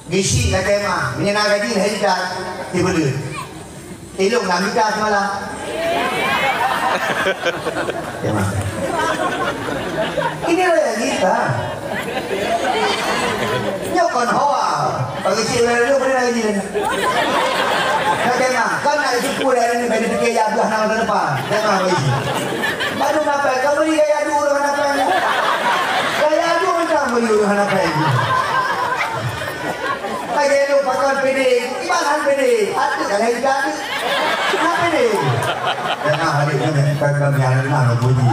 Gisi nak kemah, menyana gaji dah hidup, tiba dia. Elok nak minta semalam. Kemah. Ini lah kita. Nyokon hawa, bagi si orang lu beri lagi ni. Nak kemah, kau nak jumpa dari ni bagi fikir yang belah nama depan, jangan bagi. Baru nampak, kau beri gaya dulu orang nampak. Gaya dulu macam beri orang nampak. Gaya dulu pakai pede, ibaran pede, ada kan yang jadi, nak pede. Jangan hari ni kau biar nak bunyi.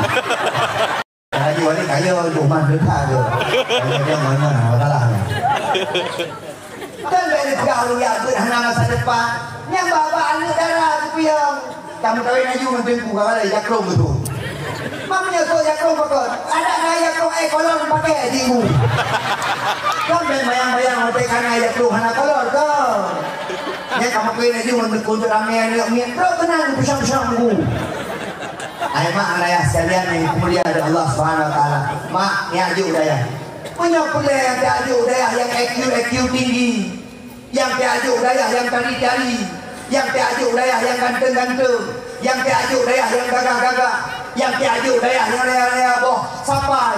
Lagi wali kaya rumah dekat tu. Dia mana masalahnya. Kan dari gaul yang berhana masa depan. Yang bawa anak darah tu piang. Kamu tahu yang aju menunggu kau ada jakrong tu. Mamanya tu jakrong pakai. Ada nak jakrong kolor pakai dimu. Kan bayang-bayang hotel kan jakrong hana kolor kau. Yang kamu kau yang aju menunggu untuk ramai anak mian. Bro tenang pisang-pisang tu. Ay mak ayah sekalian yang kemuliaan dari Allah Subhanahu Wa Taala. Mak ni ajuk daya. Punya pula yang ajuk daya yang IQ tinggi, yang ajuk daya yang tari-tari, yang ajuk daya yang ganteng-ganteng, yang ajuk daya yang gagah-gagah, yang ajuk daya yang raya-raya boh sampai,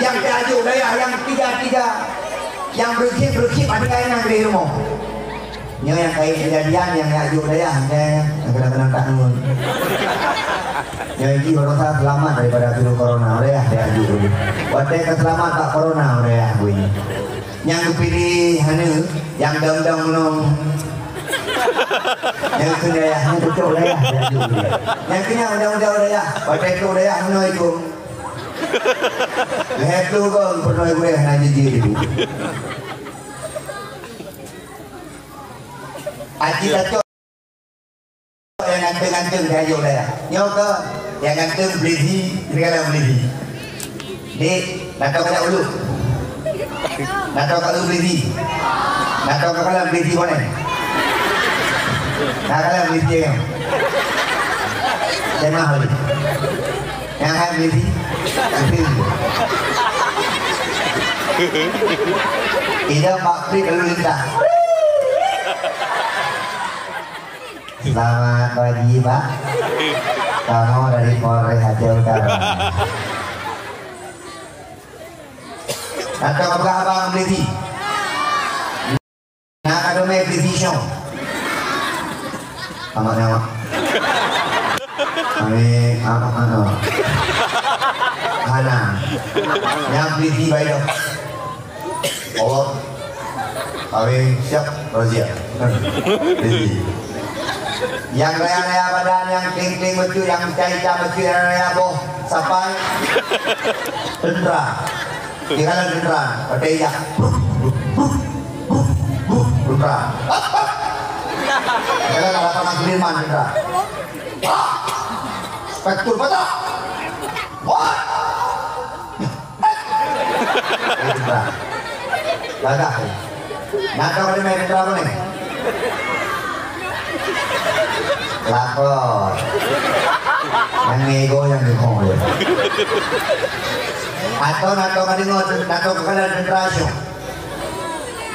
yang ajuk daya yang tiga-tiga, yang berkhip ada yang di rumah. Nyo yang kayak kejadian yang ajuk daya yang kena tak nun. Yang ini berusaha selamat daripada virus corona, ya ajuk dulu. Wadai keselamat tak corona, ya bunyi. Yang kepilih hanu, yang dong nong. Yang kedayahnya betul ya ajuk dulu. Yang kena udah ya, wadai tu ya hanu itu. Lihat tu kau pernah gue hanya jadi dulu. Aji datuk yang ganteng-ganteng dia ajuk dah. Nyok yang ganteng beli dia beli. Dek, nak tahu kat ulu. Nak tahu kat ulu beli. Nak tahu kat dalam beli mana? Nak dalam beli yang. Jangan hal. Yang hal beli. Ida makri kalau lintas. Selamat pagi Pak. Kamu dari Polres Aceh Utara. Atau apakah abang beli? Nak ada main vision. Amat nama. Kami anak. Hana. Yang beli baik. Oh. Kami siap Rozia. Beli. Yang raya-raya badan, yang ting-ting betul, yang cair-cair betul, yang raya boh sampai dendra. Tinggalan dendra, petaya. Dendra. Tinggalan lapangan Sudirman dendra. Spektur pada. Wah. Dendra. Gagah. Nak tahu ada main dendra apa ni? Lakon yang nego yang dikong ya. Atau nato kekalahan generasi.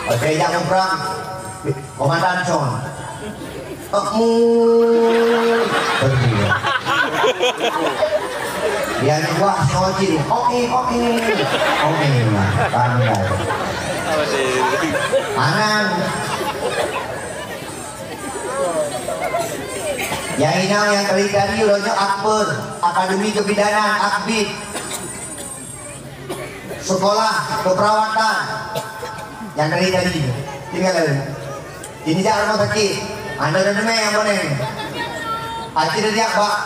Oke, yang perang komandan John. Pergi. Dia wah soji. Oke, pandai. Anan. Yang inang yang kali-kali udah Akbar, Akademi Kebidanan, Akbid, Sekolah Keperawatan, yang kali-kali tinggal ini jangan rumah sakit, anda dan demi yang mana ini? Aceh dia pak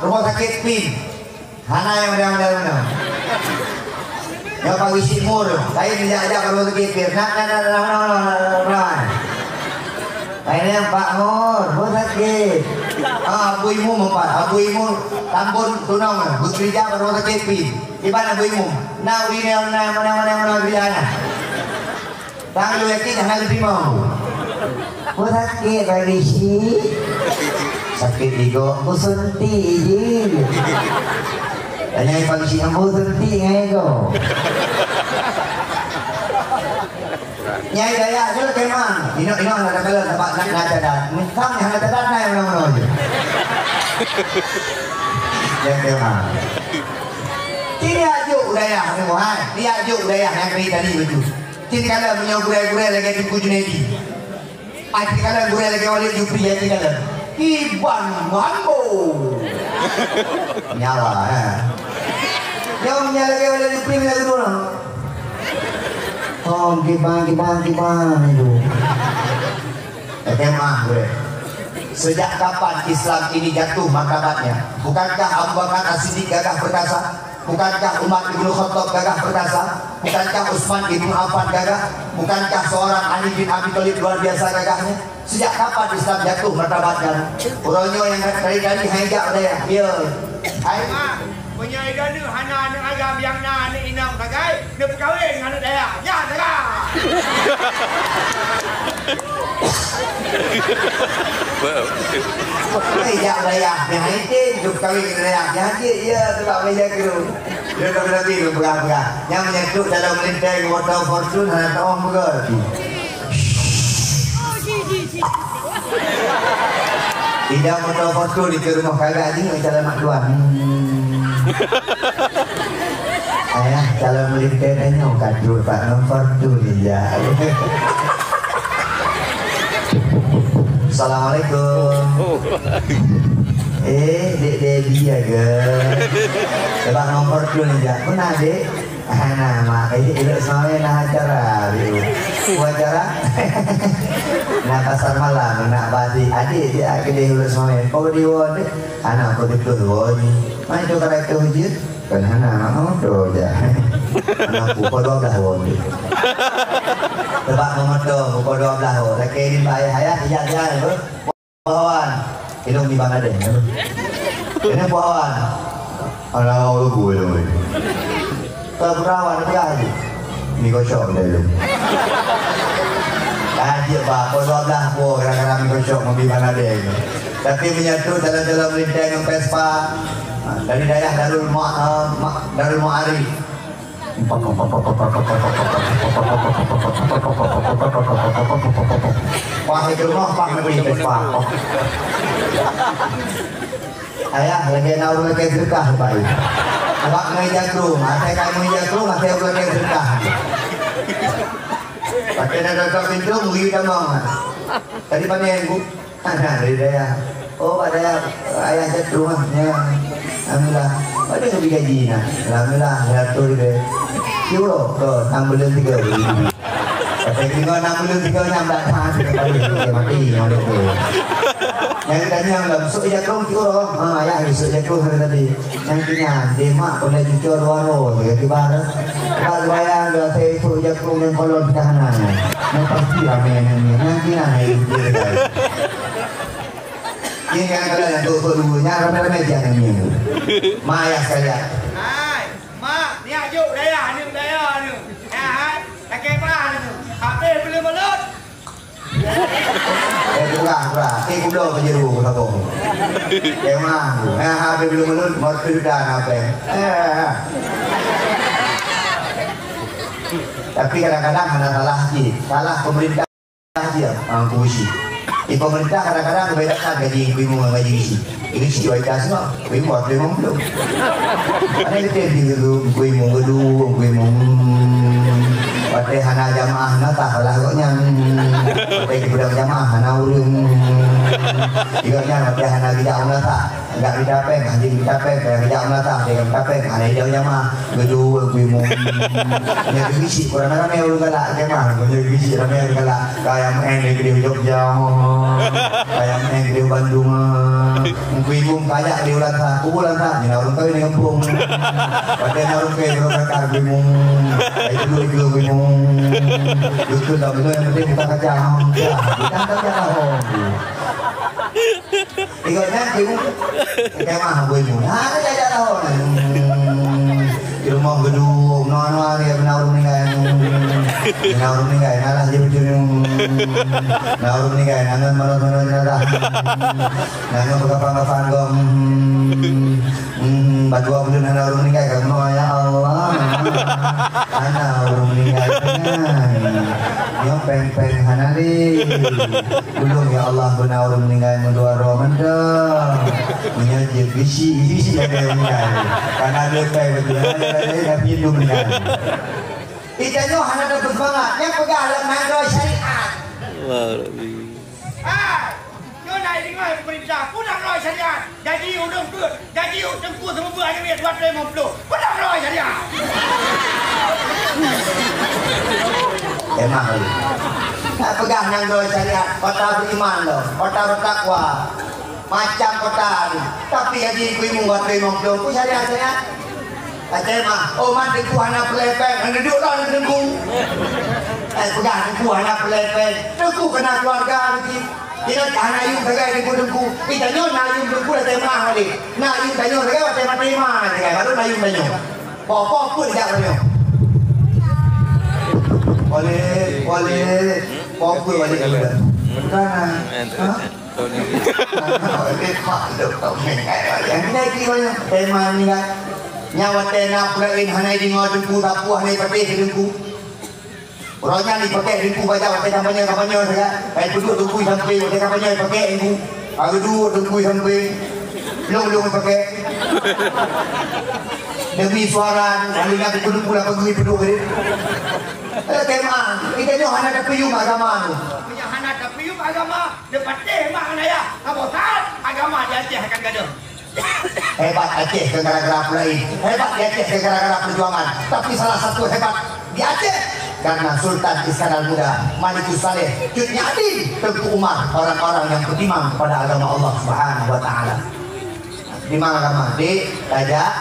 rumah sakit PIN, Hana yang mana? Yang pagi simur, saya tidak ada rumah sakit PIN, nah. Ini yang Pak Mur, rumah sakit. Abu Imu mempat, Abu Imu Tambun Tunong, bekerja pada rumah sakit PIN. Di mana Abu Imu? Nah, ini mana kerjanya? Tangan lu yakin hanya lebih mau. Rumah sakit bagi si sakit ego, musunti je. Tanya yang pagi si ambu sunti ngego. Nyai Dayak je lah kemang. Ino ada kalau tempat nak cadat. Misal yang ada cadat naik mana-mana je. Yang kemang. Ini ajuk Dayak ni mohon. Dia ajuk Dayak yang kali tadi betul. Ini kalau punya gurau-gurau lagi di Junedi. Pasti kalau gurau lagi oleh Jupri ya kalau. Iban Mambo. Nyawa yang punya lagi oleh Jupri lagi dulu. Oh, gimana itu. Kemah gue. Sejak kapan Islam ini jatuh martabatnya? Bukankah Abu Bakar As-Siddiq gagah perkasa? Bukankah Umar Ibn Khattab gagah perkasa? Bukankah Utsman Ibn Affan gagah? Bukankah seorang Ali bin Abi Thalib luar biasa gagahnya? Sejak kapan Islam jatuh martabatnya? Orangnya yang dari hingga dia. Ya. Hai mak, punya ida ni hana anak agam yang na anak inang kagai, dia berkahwin dengan anak Dayak. Ya, Dayak. Ya Dayak, yang itu hidup kawin dengan Dayak. Yang itu ya tetap meja kru. Dia tak berarti lu berapa. Yang menyangkut dalam melintang motor fortune hanya tahu berarti. Tidak motor fortune di rumah kagak ni cara mak tuan. Ayah calon melintang hanya kacur pak nomor tu dia. Assalamualaikum. Dek dia ke? Sebab nomor tu ni je. Mana dek? Nama ini elok sama nak acara acara nak pasar malam nak balik adik dia kedai elok sama kau diwan anak kau betul ni mana tu kalau itu hujur kan anak mau tu je anak kau 12 tahun sebab nomor tu kau 12 tahun lagi ni bayar ayah dia bawahan ilmu di Bangladesh ini bawahan anak lu gue lu perawan dia aja ni kosong dah lu aja pak kau 12 po kadang-kadang ni kosong mobil Bangladesh tapi menyatu dalam melintang yang Vespa dari daerah Darul Ma'arif wah itu rumah pak lebih Vespa ayah lagi naur lagi sedekah pak awak mengejar kru, masa kau mengejar kru, masa aku lagi sedekah. Pakai nada pintu, mungkin kamu. Tadi panen bu, ada dari daya. Oh pada ayah jat rumahnya, alhamdulillah. Pada lebih gaji nak, alhamdulillah. Ratus dia, kilo, tu 63. Tapi kalau 63 nyambat tas, kita mati orang itu. Yang tanya dalam sok jakong kilo, ayah sok jakong tadi. Yang tanya demak boleh jual waro, tiba-tiba kalau bayar dah saya sok jakong yang kolon tahanan. Yang pasti ramai yang nanti naik dia. Ini kan kalau yang tu dulunya ramai jangan ni. Maya sekalian. Hai, mak, ni ajuk daya ni. Hai, pakai pelan ni. Habis boleh melut. Kurang. Kuda penjeru kau. Memang. Habis belum melut, mau sudah apa? Tapi kadang-kadang ada salah sih. Salah pemerintah dia, puisi. Di pemerintah kadang-kadang membedakan gaji ibu dengan gaji isi. Ini si wajah semua, ibu buat memang belum. Ada yang dia dulu, ibu gedung, ibu Pati hana jamaah nata lah koknya. Pati budak jamaah hana ulung. Iganya pati hana bijak nata. Enggak didapeng, anjing didapeng, bijak nata, dia didapeng, ana dia jamaah. Gedung kuimu. Nya bisi kurang rame ulung galak jamaah. Nya bisi rame galak. Kayak main di Jogja. Kayak main di Bandung. Kuimu kayak di ulang ta, ulang ta, ni urang kawin di kampung. Pati urang kawin urang kar kuimu. Itu dulu kuimu. Justru tak betul yang penting kita kacang, kita kacang. Ikutnya ibu, kayak mah ibu, ada jajan tahu. Di rumah gedung, non dia benar meninggal, nalah dia berjumpa, benar meninggal, nangan malu nada, nangan berkapan gom. Batu belum ada orang meninggal kamu ya Allah. Anak orang meninggal. Yang peng-peng hanali. Belum ya Allah benar meninggal mendua Ramadan. Punya je visi ada yang meninggal. Karena dia peng betul. Ada pindu meninggal. Ijanyo hana ada bersemangat. Yang pegang dalam mandor syariat. Nyo naik dengar pemerintah. Pulang roy syariat. Jadi udang tu. Jadi udang tu semua buat ni 250. Pulang roy syariat. Emang lu. Tak pegang mandor syariat. Kota beriman lo. Kota bertakwa. Macam kota ni. Tapi haji kuimu 250. Ku syariat. Aceh mah, oh mandi ku anak pelepeng, duduk lah di dengku. Pegang dengku anak pelepeng, dengku kena keluarga lagi. Dia nak ayam segai dengku. Kita nyon ayam dengku dah tema lagi. Nak ayam tanyo segai dah tema segai. Baru ayam tanyo. Pokok pun tidak tanyo. Boleh. Pokok balik ke. Bukan. Yang ni kira tema ni kan. Nyawa tena pulain hanai di ngau dengku tapu hanai pakai dengku. Orangnya ni pakai dengku baca kampanye saja. Ai duduk dengku sampai kampanye pakai dengku. Aku duduk dengku sampai long pakai. Demi suara alina duduk pula pergi duduk ni. Tema kita ni hana dapiu agama tu. Punya hana dapiu agama depan tema ya. Apa saat agama dia Aceh akan gaduh. Hebat Aceh ke gara-gara lain. Hebat di Aceh ke gara-gara perjuangan. Tapi salah satu hebat di Aceh karena Sultan Iskandar Muda, Malikus Saleh, Cut Nyadin, Tengku Umar, orang-orang yang beriman kepada agama Allah Subhanahu wa taala. Di mana agama? Di Raja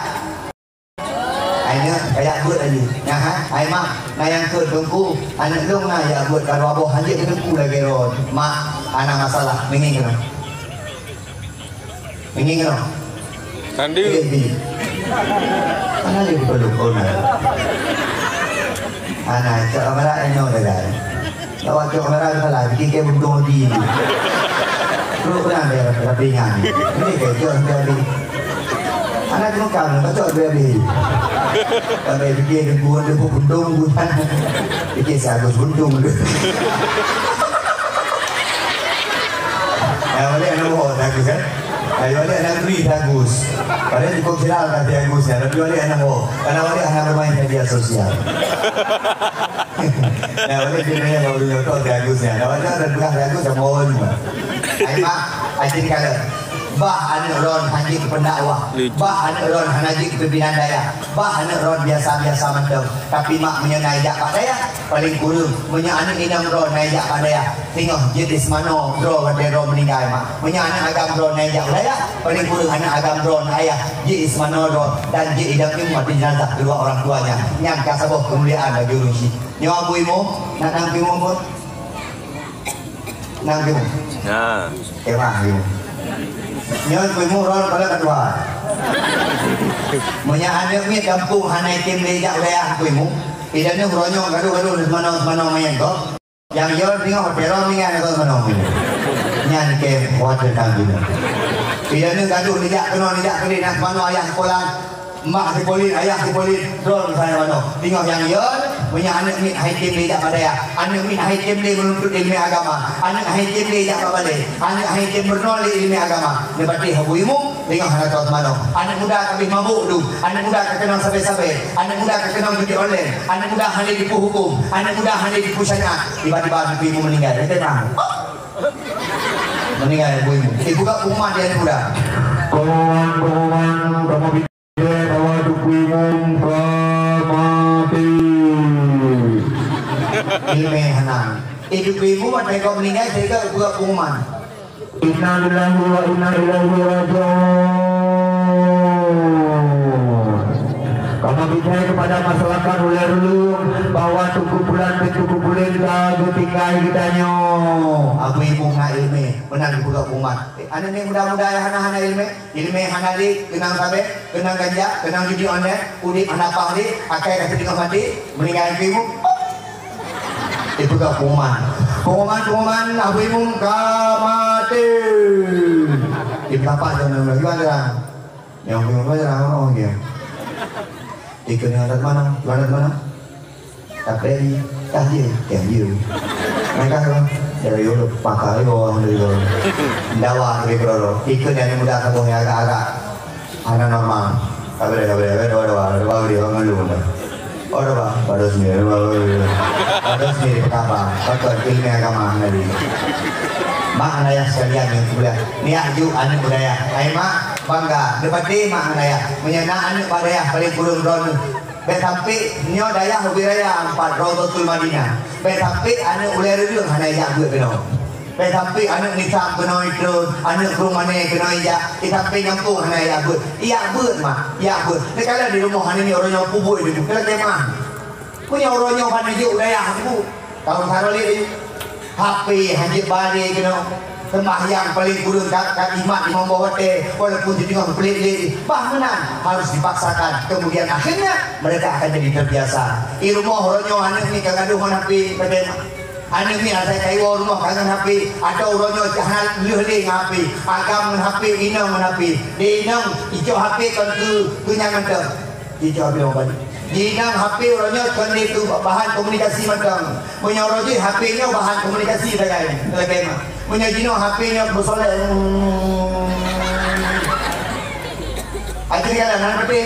Aina kayak buat tadi. Ya ha? Ai mak, na yang ke Tengku, anak dong na ya buat kalau aboh hanje ke Tengku lagi ron. Mak, ana masalah menging kena. Menging kena. Tandi. Mana dia perlu kau nak? Anak cakap merah enyo dah. Lawak cakap merah salah, bikin kau bunuh diri. Perlu pernah dia rapingan. Ini kerja sekali. Anak cakap kamu, kau cakap berani. Sampai bikin bunuh bunuh. Bikin saya bunuh. Boleh anak bohong tak kan? Boleh anak beri bagus. Padahal cukup viral kata bagusnya. Tapi boleh anak bohong. Karena boleh anak bermain media sosial. Boleh dia yang boleh nyotok bagusnya. Boleh ada bekas bagus sama orang juga. Aimak, ajin kalau bah anak ron haji ke pendakwah, bah anak ron haji ke pimpinan daya, bah anak ron biasa-biasa macam. Tapi mak menyenai jak pak daya paling kurung. Punya anak inam ron naik jak pak daya. Tengok jenis mana ron pada ron meninggal mak. Punya anak agam ron naik jak daya paling kurung anak agam ron ayah. Jenis mana ron dan jenis idam ni mati jenazah kedua orang tuanya. Yang kasabah kemuliaan bagi urusi. Nyawa bu imu nak nang imu pun. Nang imu. Nah. Emang imu. Nyon kuimu ron pada kedua. Punya anak ni kampung hanai tim lejak leah kuimu. Tidak ni ronyo gaduh-gaduh semana main kok. Yang jauh tengok hotel ni kan kau semana main. Nyan ke hotel tanggung. Tidak ni gaduh lejak kena nak semana ayah sekolah. Mak sepolin, ayah sepolin, ron saya mana. Tengok yang jauh punya anak ni hakim lejak pada ya. Anak ni hakim dia menuntut ilmu agama. Anak hakim lejak apa balik. Anak hakim bernolak ilmu agama. Lepas tu habuimu tengok anak kau mana. Anak muda kabeh mabuk tu. Anak muda kenal sampai-sampai. Anak muda kenal judi online. Anak muda hanya tipu hukum. Anak muda hanya tipu syariat. Tiba-tiba ibu meninggal. Itu tak? Meninggal ibu. Buka rumah dia anak muda. Pengumuman kamu bicara bahwa dukuimun mati. Ilmu hanang. Dukuimu ada kau meninggal jadi buka pengumuman. Inna lillahi wa inna ilaihi raji'un. Kamu bicara kepada masyarakat ulur bahwa tuku bulan lagu tinggal kitanya. Aku ibu nak ilmu, benar dibuka umat. Anak ni muda-muda yang hana ilmu hana di kenang kabe, kenang ganja, kenang judi online, udip anak pahli, akai dah tengok mati, meninggal ibu. Dibuka umat. Pengumuman aku ibu mati. Di berapa jam lagi mana? Yang pengumuman orang dia. Di kenal mana? Mana? Tapi tak dia, Mereka dari dulu pakai bawang dari dulu. Dawa dari dulu. Ikut yang muda kabuhnya agak-agak anak normal. Kabar doa dia ngeluh. Orang apa? Pada sendiri, apa? Betul ilmu agama dari. Mak anaya sekalian yang kuliah. Ni aju anak budaya. Hai mak bangga. Depati mak anaya. Menyana anak budaya paling kurung ron. Betampi nyo daya hobi raya 4 Raudatul Madinah. Betampi anak ulai rudung anaya gue beno. Betampi anak nisam kena itu, anak rumahnya kena ija. Betampi nyampung anaya gue. Iya gue mah, iya gue. Sekali di rumah ini orangnya kubur itu. Kalau tema punya orangnya panuju daya aku. Tahun saroli HP hanya balik kena sembahyang paling kurun kat imat imam bawate walaupun jadi orang pelit bahmenan harus dipaksakan kemudian akhirnya mereka akan jadi terbiasa ilmu horonyo anak ni kagaduh menapi kadema anak ni ada kaiwa rumah kangen hapi ada horonyo jahan leuh ngapi agam hapi inang menapi dinang ijo hapi kan ku nyangan te ijo hapi obat dinang HP orangnya kan itu bahan komunikasi macam punya orangnya HP-nya bahan komunikasi lagi mah punya jino HP-nya bersolek aja kan nanti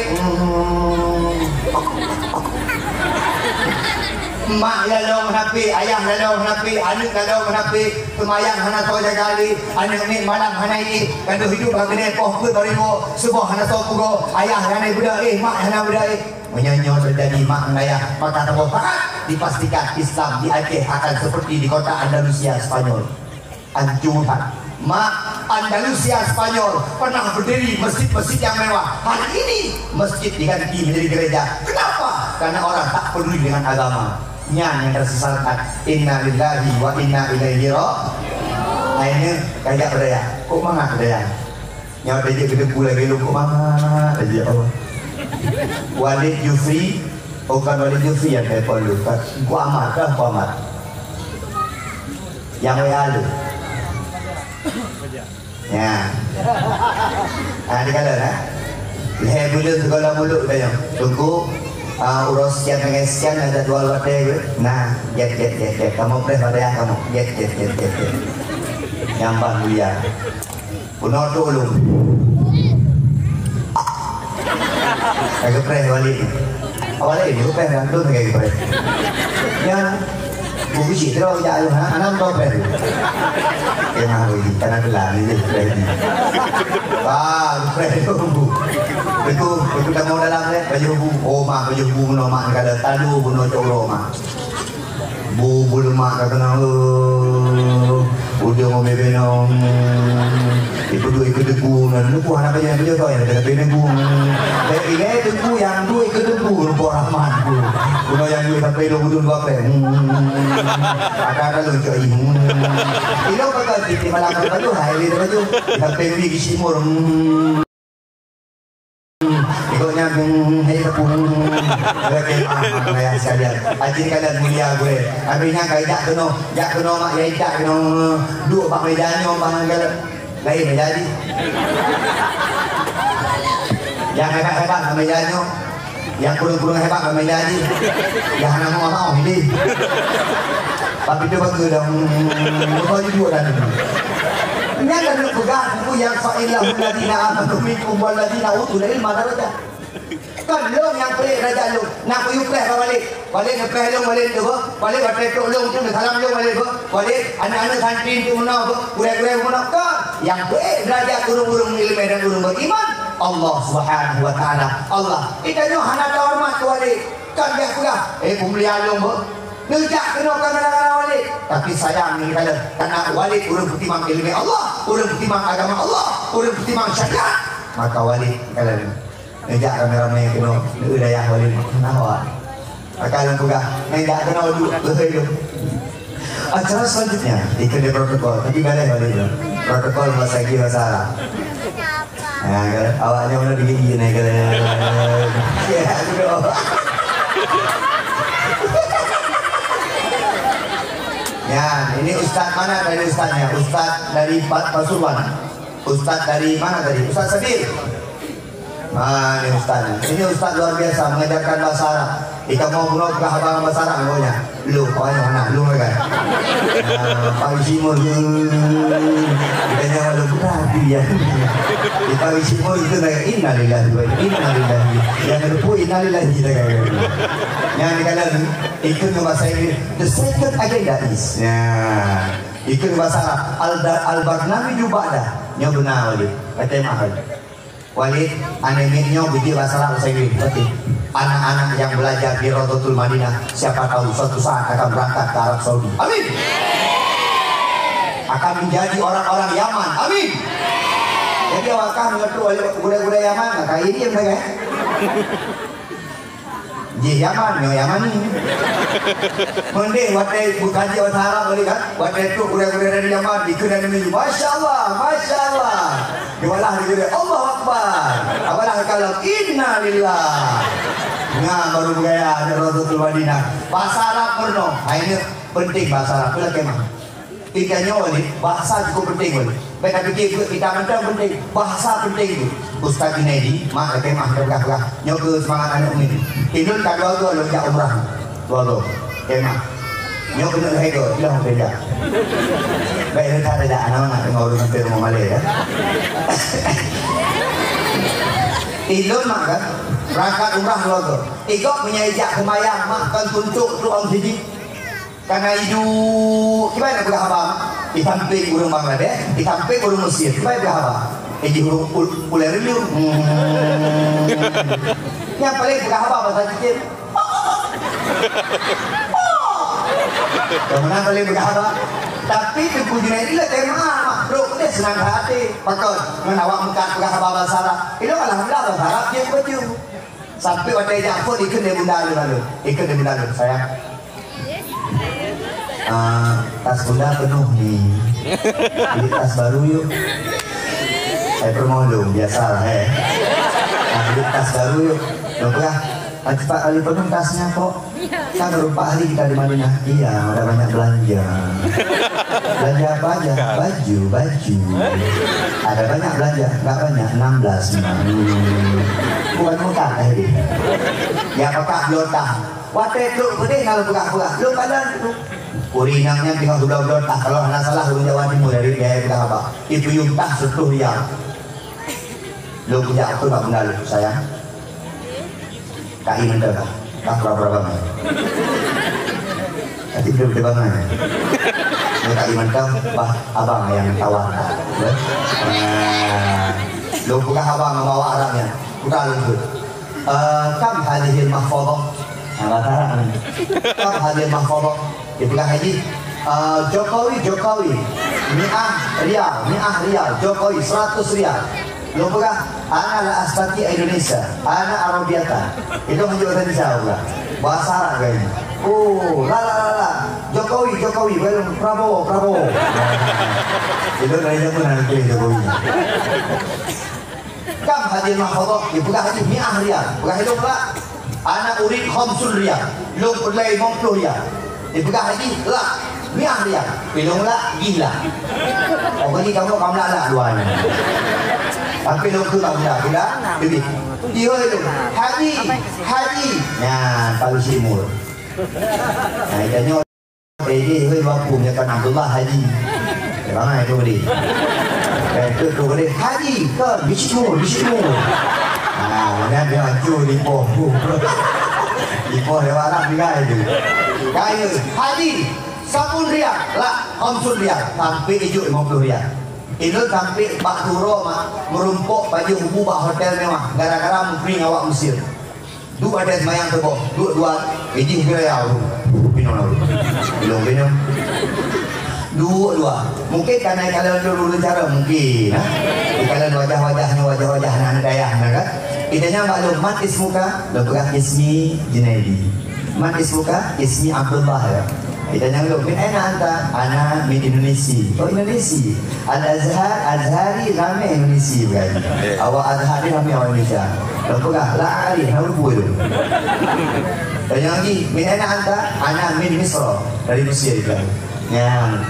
mak lalu menapi, ayah lalu menapi, anak lalu menapi, semayang hana tahu jagali, anak ni malam hana ini, kandu hidup bagene poh ke bariwo, sebuah hana tahu pugo, ayah hana budak mak hana budak menyanyi terjadi mak ayah, maka terpakat dipastikan Islam di Aceh akan seperti di kota Andalusia Spanyol. Anjuran mak Andalusia Spanyol pernah berdiri masjid-masjid yang mewah. Hari ini masjid diganti menjadi gereja. Kenapa? Karena orang tak peduli dengan agama. Yang tersesatkan inna lillahi wa inna ilaihi raji'un. Akhirnya kayak berdaya. Kok mana berdaya? Nyawa dia gede pula gelo kok mana aja Allah. Walid Yufri, bukan Walid Yufri yang telepon lu. Ku amat dah, ku amat. Yang WA lu. Ya. Ah dikala nah. Leher bulu segala mulut dah yang. Tunggu urus sekian sekian ada dua lote gue. Nah, get. Kamu press pada ya kamu. Get. Nyambang mulia. Punor dulu. Kagak press balik. Awalnya ini press kan tuh kayak press. Ya. Buku sih terus ya lu ha anak to press. Yang hari karena telah ini press. Press bu. Betul dah mau dalam ni baju bu. Oh mak baju bu no mak kada talu bu no coro mak. Bu bulu mak kata nang udah mau bebenong. Ikut debu nan debu anak aja tu ya ada debu. Ini debu yang tu ikut debu rupa rahmat bu. Kuno yang tu sampai lo budun dua pe. Ada lucu ini. Ini kata di malam baju hari ni baju sampai beli kisimur. Ikutnya hei tepung lagi ayah sekalian ajin kalian mulia gue akhirnya kayak jak keno mak ya jak keno dua pak medanya bang kalian lain jadi yang hebat medanya yang kurung hebat medanya yang nama mau ini tapi itu bagus dong kau juga dan nya dan pegang buku yang fa'ilahul ladina amanu minkum wal ladina utul ilma darajah. Kan lo yang pre raja lo nak you pre balik ngepre lo balik tu balik baterai lo tu salam lo balik anak-anak santri tu mana gure-gure mana kan yang pre raja urung-urung ilmu dan urung beriman Allah Subhanahu wa taala. Allah itanya hana hormat balik kan dia pula pemulihan lo Nejak kena kadang-kadang wali. Tapi sayang ni kalau karena wali urang pertimang ilmu Allah, urang pertimang agama Allah, urang pertimang syariat, maka wali kalau nejak rame-rame kena daya wali kenapa? Kalau juga nejak kena dulu betul. Acara selanjutnya ikut di protokol, tapi boleh wali itu. Protokol bahasa Arab. Nah, awaknya mana digigit nih kalau ya sudah. Ya, ini Ustaz mana dari Ustaznya? Ustaz dari Pasuruan. Ustaz dari mana tadi? Ustaz Sedir. Ini Ustaznya. Ini Ustaz luar biasa mengajarkan bahasa Arab. Jika mau bunuh ke abang bahasa Arab maunya. Lu, pokoknya mana? Lu kan? Pak Simon kita jangan lupa dia. Pak Simon itu dah innalillahi wa inna ilaihi yang lupa innalillahi kita kaya. Yang kalau ikut bahasa Inggris, the second agenda is. Ikut bahasa Arab al-barnami juga ada. Nyo benar wali. Kata mahal. Wali anemiknya begitu bahasa Arab bahasa Inggris. Berarti anak-anak yang belajar di Rodotul Madinah siapa tahu suatu saat akan berangkat ke Arab Saudi. Amin. Akan menjadi orang-orang Yaman. Amin. Jadi awak akan mengerti budak-budak Yaman. Kayak ini yang mereka. Di Yaman, Yaman ni. Mending waktu bukan di Arab boleh kan? Waktu itu budak-budak dari Yaman ikut dan menuju. Masya Allah, Masya Allah. Diwalah dia Allah Akbar. Apalah kalau Inna Lillah. Nah baru bergaya ada Rodotul Madinah. Bahasa Arab pernah. Ini penting bahasa Arab. Itulah kemah. Ikannya ni bahasa cukup penting boleh. Baik fikir kita mentang penting. Bahasa penting itu. Ustaz Junaidi, mak kemah berkah-berkah. Nyoke semangat anak ini. Idul kadua tu lonjak umrah. Dua kemah. Nyoke nak hego, hilang beda. Baik kita ada anak-anak tengok orang sampai rumah Malay ya. Idul mak kan berangkat umrah dua tu. Ikut punya ijak kemayang mak kan tunjuk tu orang sini. Karena itu gimana budak abang? Ditampik burung Bangladesh, ditampik burung Mesir. Gimana budak abang? Ini burung ular liu. Yang paling budak abang bahasa kecil. Yang mana paling budak abang? Tapi tujuannya ini lah tema makhluk dia senang hati. Pakot menawak muka budak abang bahasa Arab. Itu alhamdulillah bahasa Arab dia baju. Sampai waktu Jaafar ikut dia bunda lalu. Ikut dia bunda lalu sayang. Tas bunda penuh nih. Beli tas baru yuk. Saya permohon biasa lah beli tas baru yuk. Lupa cepat kali penuh tasnya kok. Kan baru 4 hari kita di Madinah. Iya ada banyak belanja. Belanja apa aja? Baju. Ada banyak belanja. Enggak banyak 16. Bukan muka ini. Ya pakai blotah. Waktu itu gede kalau buka-buka. Lu badan itu. Kurinangnya tinggal budak-budak tak kalau anak salah lu Jawa Timur dari biaya kita apa itu yung tak 10 rial lu punya aku tak benda lu sayang kaki mentah tak berapa banget tapi belum berapa banget lu kaki mentah bah abang yang tawar lu buka abang membawa Arabnya buka lu kam hadihil mahfadah kam hadihil mahfadah dia bilang haji Jokowi mi'ah rial Jokowi 100 rial lu pegang ana la astati Indonesia ana Arabiata itu menunjukkan Indonesia pula bahasa Arab kayaknya la Jokowi belum Prabowo itu dari zaman nanti Jokowi kam hadir mahfadah dia pegang haji mi'ah rial pegang itu pula ana urid khamsul rial lu mulai 50 rial dipegang haji lah mi'ah dia pilung lah gila pokoknya kamu lah luarnya tapi lu tu tak bila jadi dia itu haji nah Pak Simur nah itanya ini bapu menyakan Abdullah Haji mana itu tadi itu tadi haji ke Bismur nah mana dia hancur lipoh lewat Arab juga itu kaya haji 10 rial lah 50 rial sampai hijau 50 rial itu sampai Pak Turo merumpuk baju hubu bak hotel mewah gara-gara mempering awak Mesir du ada semayang tebok dua hiji rial minum dua mungkin karena kalau dulu cara mungkin kalau wajah-wajahnya wajah-wajah anak dayah kan idenya maklum mat ismuka dokter Ismi Junaidi mat ismuka Ismi Abdullah ya kita jangan lupa anak min Indonesia Indonesia Azhari ramai Indonesia kan awak Azhari ramai orang Indonesia lupa lah hari harus buat dan yang lagi min anak min Misra dari Mesir kan yang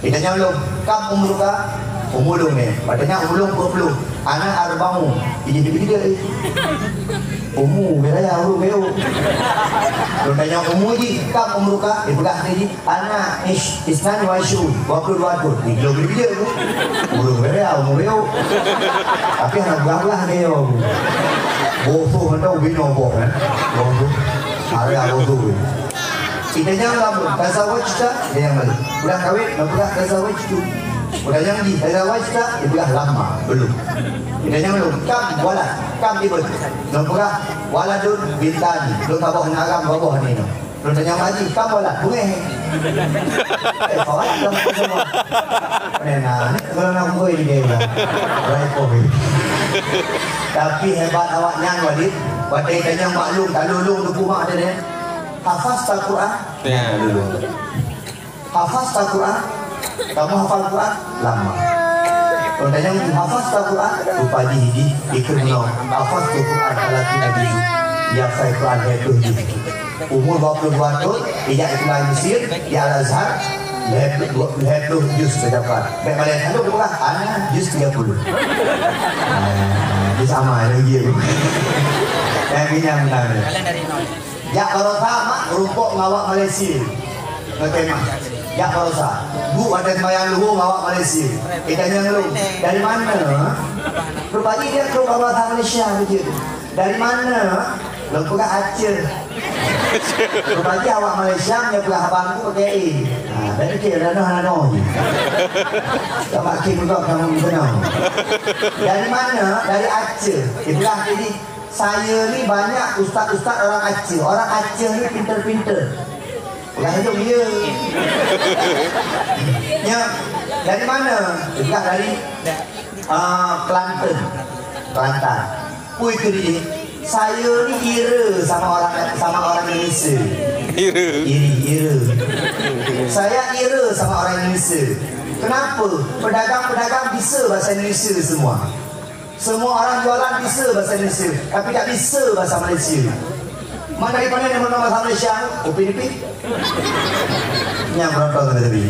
kita jangan lupa kam umulung ni padanya umulung 20 anak arbamu jadi begitu Umur beraya umur beo. Kalau tanya umur ji, kam umur ka? Ibuka ni anak isnan wa syu 22 tahun. Ni belum dia tu. Umur beraya umur beo. Tapi anak belah beo. Bofu hendak bino boh kan. Bofu. Ada bofu. Kita jangan lama. Tazawaj kita dia yang balik. Udah kahwin, nak tazawaj tu. Udah jangan di tazawaj kita, dia lama belum. Kita jangan belum. Kam walad, kam ibn. Nampak waladun bintani. Belum tahu nak agam bawah ni. Belum tanya lagi, kam walad bunga. Kawan dalam semua. Nah, kalau nak buat ini dia. Right over. Tapi hebat awaknya Walid. Wadai tanya maklum, tak lulung tu rumah ada dia. Hafaz Al-Quran? Ya, dulu. Hafaz Al-Quran? Kamu hafal Quran? Lama. Kalau tanya hafaz Al-Quran? Lupa di ikhlas. Hafaz Al-Quran ala Nabi. Ya saya Quran itu di. Umur 22 tahun, ia iklan Mesir, ia Al-Azhar. Lihat tu juz berdapat. Baik Malaysia tu berapa? Anak juz 30. Dia sama lagi. Yang ini yang benar. Ya kalau sama rumput ngawak Malaysia. Ngetema. Ya kalau sama. Bu ada bayang luhu ngawak Malaysia. Itanya lu. Dari mana? Rupanya dia ke bawah Malaysia begitu. Dari mana? Lu buka Aceh. Rupanya awak Malaysia punya pula abangku pakai I. Nah, dari kira nano. Tak makin juga kamu benar. Dari mana? Dari Aceh. Itulah jadi saya ni banyak ustaz-ustaz orang Aceh. Orang Aceh ni pintar-pintar. Bukan itu dia. Ya, dari mana? Juga dari Kelantan. Kelantan. Pui ke dia. Saya ni ira sama orang Indonesia. Ira. Saya ira sama orang Indonesia. Kenapa? Pedagang-pedagang bisa bahasa Indonesia semua. Semua orang jualan bisa bahasa Indonesia, tapi tak bisa bahasa Malaysia. Mana daripada yang mengenal bahasa Malaysia? Upin-ipin. Yang berontok tadi.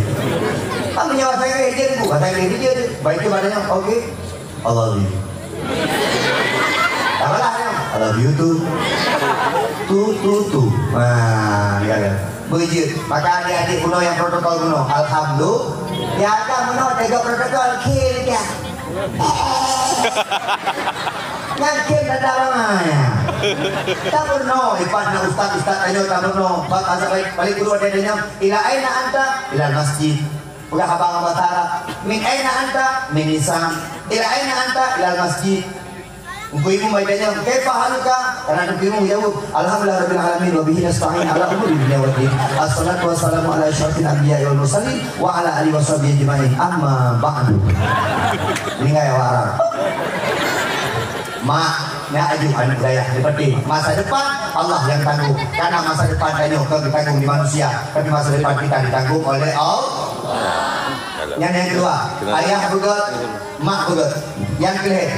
Kamu nyawa saya kerja tu, bahasa Inggris kerja tu. Baik tu badannya, okey. I love you. Apalah yang? I love you tu. Tu. Nah, dia. Begitu. Maka adik-adik kuno yang protokol kuno, alhamdulillah. Dia akan kuno tega protokol kiri dia. Yakin ada ramai. Tak pernah ipan na ustaz ayo tak pernah. Bahasa balik guru ada nya ila aina anta ila masjid. Ulah abang batara. Min aina anta min Islam. Ila aina anta ila masjid. Ibu baiknya kaifa haluka? Karena ibu jawab alhamdulillah rabbil alamin wa bihi nasta'in ala umuri dunya wad din. Assalatu wassalamu ala asyrafil anbiya'i wal mursalin wa ala alihi washabihi ajmain. Amma ba'du. Ini gaya Arab. Nak aju anak saya seperti masa depan Allah yang tanggung. Karena masa depan ditanggung di manusia, tapi masa depan kita ditanggung oleh Allah. Yang kedua, ayah begot, mak begot. Yang kelih.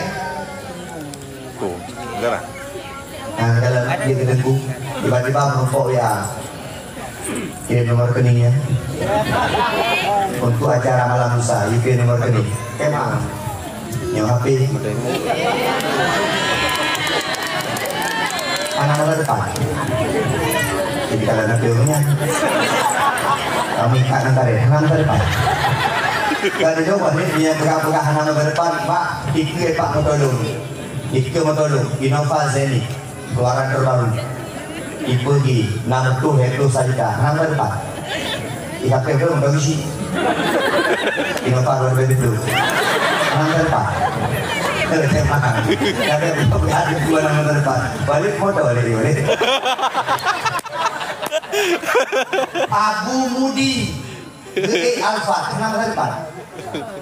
Nah, dalam dia kedengku, tiba-tiba merokok ya. Kirim nomor rekeningnya. Untuk acara malam lusa, kirim nomor rekening. Kemana? Yang HP. Anak nomor depan. Jadi kalau nak filmnya, kami ikat antara anak depan. Kalau coba ni dia pegang-pegang anak nomor depan, Pak, ikut Pak Motolong. Ikut Motolong, Innova Zenith, keluaran terbaru. Ipergi, nama tu Hekto Sadika, nama depan. Ikat belum bagus. Innova luar biasa tu. Nama depan. Ada dua nama depan. Balik foto balik. Abu Mudi, Alfa, nama depan.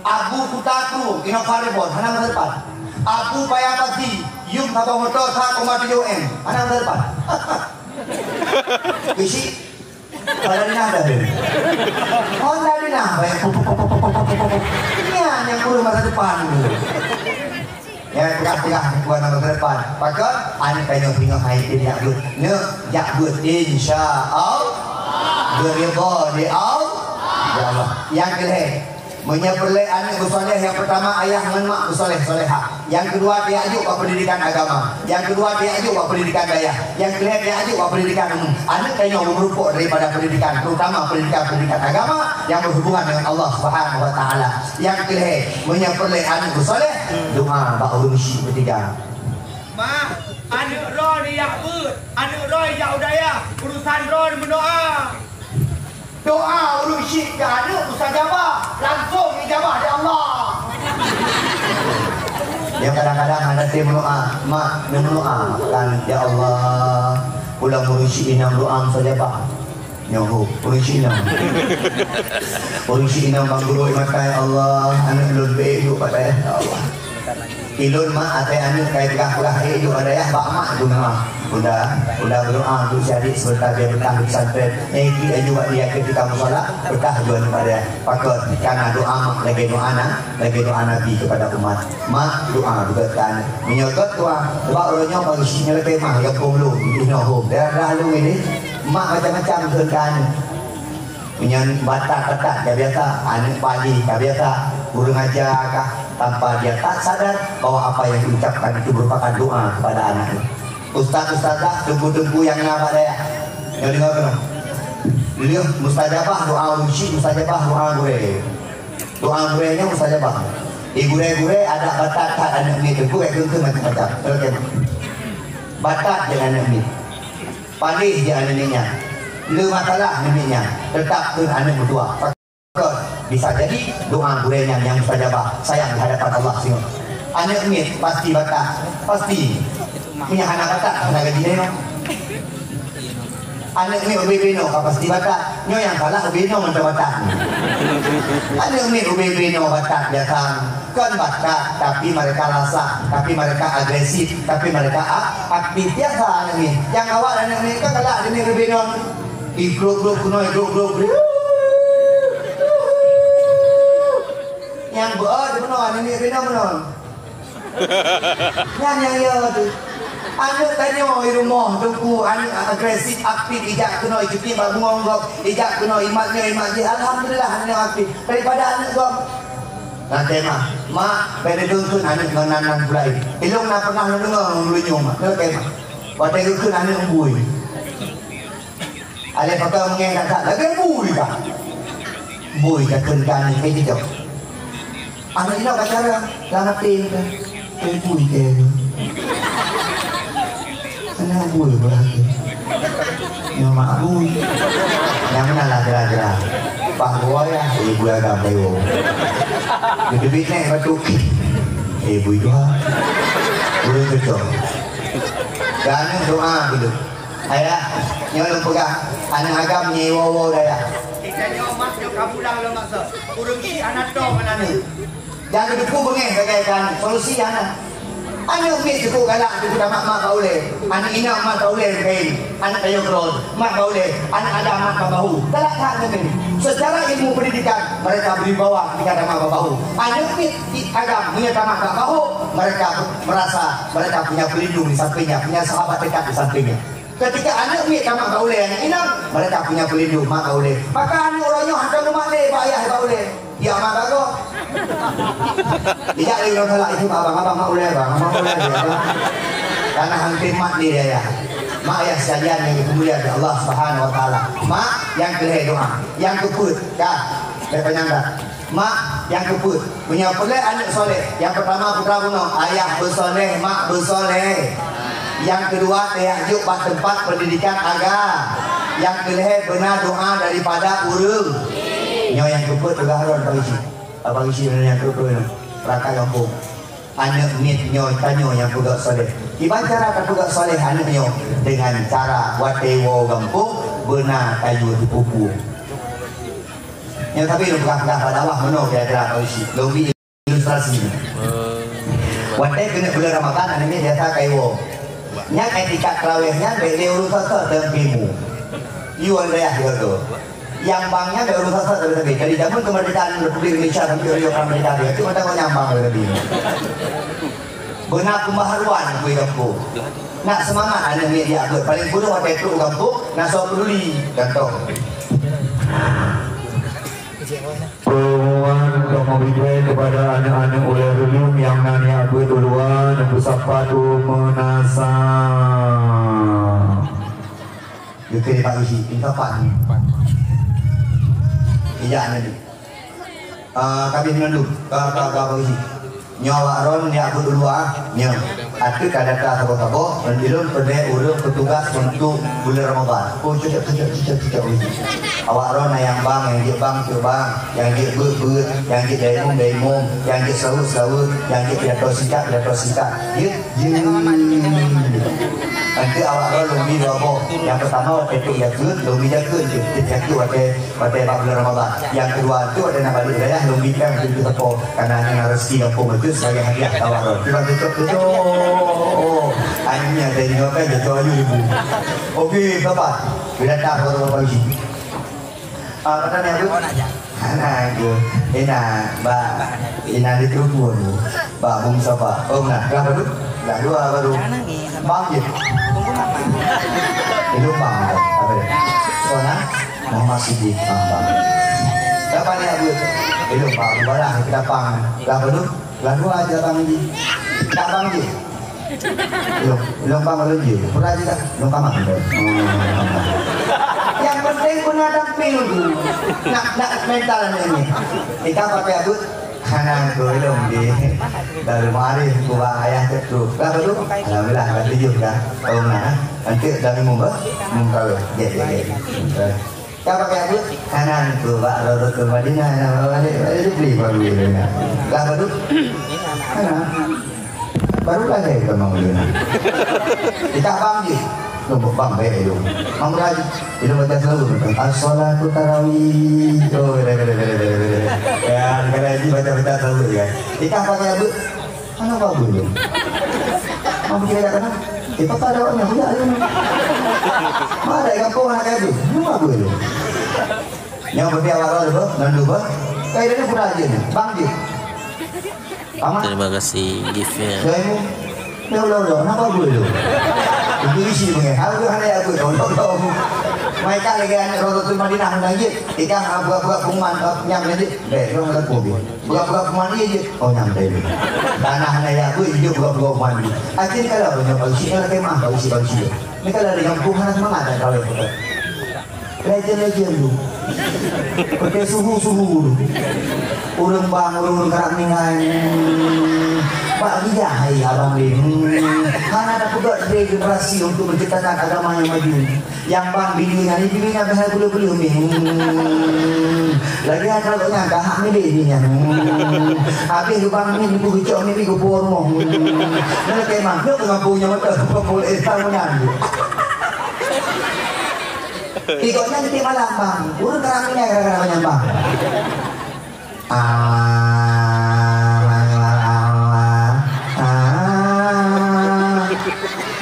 Abu Kutaku, Innova Reborn, nama depan. Abu Bayapati, Yum Tato Motor, 1,7 M, nama depan. Bisi, kalau ini ada deh. Honda ini nah, ini yang perlu masa depan. Ya pegang-pegang buat nama depan. Maka ane tengok hai dia yakut. Ne yakut insya-Allah. Beridha di Allah. Ya Allah. Yang kedua, menyepelek anak bersoleh. Yang pertama ayah dan mak bersoleh soleha. Yang kedua dia ajuk buat pendidikan agama. Yang kedua dia ajuk buat pendidikan daya. Yang ketiga dia ajuk buat pendidikan umum. Anak kayaknya merupuk daripada pendidikan, terutama pendidikan agama yang berhubungan dengan Allah Subhanahu Wa Taala. Yang ketiga menyepelek anak bersoleh. Doa bak ulun syik ketiga. Ma, anak roh ni yak ber, anak roh yak udaya, urusan roh berdoa. Doa ulun syik ke anak mustajabah, langsung ijabah dari Allah. Yang kadang-kadang ada dia berdoa, mak berdoa kan, ya Allah, pulang urusi inam doa saja pak. Nyohu, urusi inam. Urusi inam bang guru mata ya Allah, anak lebih hidup pada ya Allah. Ilun mak ate anu kai tegah hidup ada ya bak mak tu memang udah berdoa untuk cari sebentar dia betah di pesantren iki juga dia ketika solat betah jual pada pakot karena doa mak lagi doa nabi kepada umat mak doa juga kan menyokot tua sebab orangnya bagi sini lebih mah ya punglu di home daerah lu ini mak macam-macam kan menyan batak-batak dia biasa anak pagi dia biasa guru ngajar kah tanpa dia tak sadar bahwa apa yang diucapkan itu merupakan doa kepada anaknya. Ustaz-ustazah tunggu-tunggu yang nama dia yang dengar kan beliau mustajabah doa uji mustajabah doa gurenya mustajabah di gure ada batak anak ni tunggu ke macam-macam batak dia anak ni pandai dia anaknya le masalah neneknya tetap ke anak berdua bisa jadi doa gurenya yang mustajabah sayang di hadapan Allah semua anak ni pasti batak pasti punya anak batak anak gaji dia anak ni ubebeno pasti batak nyo yang kalah ubebeno macam batak anak ni ubebeno batak datang kan batak tapi mereka rasa tapi mereka agresif tapi mereka aktif biasa anak ni yang awal anak ni kan kalah anak ni ubebeno di grup kuno grup yang buat di mana ini bina mana yang ya tu anak tanya di rumah tunggu anak agresif aktif ijak kena cuti bangun gop ijak kena imatnya alhamdulillah anak aktif daripada anak gop nanti mak pada dulu anak nanan pulai ilung nak pernah dengar melunyum mak okey mak pada dulu anak embui ale pakai mengenai tak lagi embui kah embui kat kenkan ni gitu anak ini nak cara langatin kan embui ke sana embui berarti yang mak embui yang mana lah gerak-gerak pak gua ya ibu agam dewo gede nek batuk ibu itu boleh betul dan doa gitu ayah nyolong pegang anak agam nyewo daya Ikanya mas yo kabulang lo maksud urung si anak dong mana ni jangan deku bengeh bagaikan solusi anak anak ni cukup galak tu mak kau boleh anak ina mak kau boleh kain anak ayo kron mak kau boleh anak ada mak kau bahu galak tak ni secara ilmu pendidikan mereka beri bawah kepada mak kau bahu anak ni agam punya mak kau bahu mereka merasa mereka punya pelindung di sampingnya punya sahabat dekat di sampingnya ketika anak ni mak kau boleh anak ina mereka punya pelindung mak kau boleh maka anak orangnya hantar rumah le ayah kau boleh ya mak kau tidak ada orang salah itu abang mak boleh karena hampir mak dia ya mak yang sekalian yang kemuliaan Allah Subhanahu Wa Taala mak yang kelih doa yang keput kah penyangga mak yang keput punya pelak anak soleh yang pertama putra bunuh ayah bersoleh mak bersoleh yang kedua teajuk pada tempat pendidikan agama yang kelih benar doa daripada urung nyo yang keput bergaharon abang isi yang keput raka kampung anak nit nyo tanyo yang pegak soleh gimana cara pegak soleh anak nyo dengan cara watewo kampung benar kayu dipupu yang tapi lu bukan pada Allah menol kira-kira kau isi lebih ilustrasi wate kena bulan Ramadan anak ni biasa kayu nya etikat terawihnya beli urusan dengan pimu iwan daya gitu yang banknya ada urusan lebih dari zaman kemerdekaan Republik Indonesia sampai Rio kemerdekaan itu kita kau nyambang lebih benar pembaharuan aku nak semangat ada media aku paling bodoh waktu itu kampung nak so peduli gantung Permohonan untuk memberikan kepada anak-anak oleh relum yang nanya berduluan bersapatu menasa. Kita Pak Isi, kita Pak ni. Iya nanti. Kami menunduk, Pak Isi. Nyawa ron ni aku duluan, nyawa. Aku kadang-kadang tabo-tabo, menjelum pada urut petugas untuk bulan Ramadan. Oh cucuk. Awak ron yang bang, yang dia bang, yang dia ber, yang dia daimum, yang dia sahur, yang dia pidato singkat. Dia nanti awak ron lumbi dua. Yang pertama itu yakun, lumbi yakun, yakun pada bulan Ramadan. Yang kedua itu ada nama wilayah lumbi kan itu tepo karena yang rezeki kampung itu sebagai hadiah awak ron. Kita hanya dari apa je tu ayu ibu. Okey, Bapak. Bila tak baru pagi. Kata ni aku. Anak aku. Ina di telepon. Ba bung sapa. Oh nak baru. Dah dua baru. Bang je. Itu bang. Apa dia? Sona Muhammad Siddiq bang. Siapa ni aku? Itu bang barang kita bang. Dah baru. Lalu aja bang je. Tak bang je. Lompang lagi, pernah juga lompang apa? Yang penting punya damping dulu, nak mental ini. Kita pakai aku, kanan golong di dari mari gua ayah tu, apa tu? Alhamdulillah, nanti juga kalau mana, nanti dari muka, ya. Kita pakai aku, kanan gua lalu ke Madinah, lalu beli baru ini. Apa tu? Kanan. Baru lagi kita mau lihat. Kita bang je, nombor bang baik itu. Mang Raji, itu baca selalu. As-salatu tarawih. Oh, ya, Raji baca selalu ya. Kita pakai apa? Mana bagus itu? Mau kita kena? Kita tak ada orang yang ada. Mana kampung anak itu? Mana bagus itu? Yang berarti awal itu, nandu bah. Kayak ini pun aja nih, bang je. Terima kasih giftnya. Loh, kenapa gue lu? Itu isi pengen. Aku hanya aku loh. Mereka lagi anak rotot tu Madinah lagi. Ikan buat kuman nyampe je. Lo nggak kopi. Buat kuman dia je. Oh nyampe je. Tanah hanya aku hidup buat kuman dia. Akhirnya kalau punya bangsi kalau kemah bangsi. Ini kalau ada kampung hanya semangat kalau itu. Legend lu. Pakai suhu lu. Urang kerap ningan. Pak dia hai abang ini. Karena ada juga generasi untuk menciptakan agama yang maju. Yang bang bininya bahasa bulu-bulu lagi ada kalau nyangka hak ni bininya. Habis bang ni buku cok ni buku porno. Nak kemah nak kampungnya betul boleh tahu nyanyi. Ikutnya nanti malam bang, urut keraminya gara-gara bang.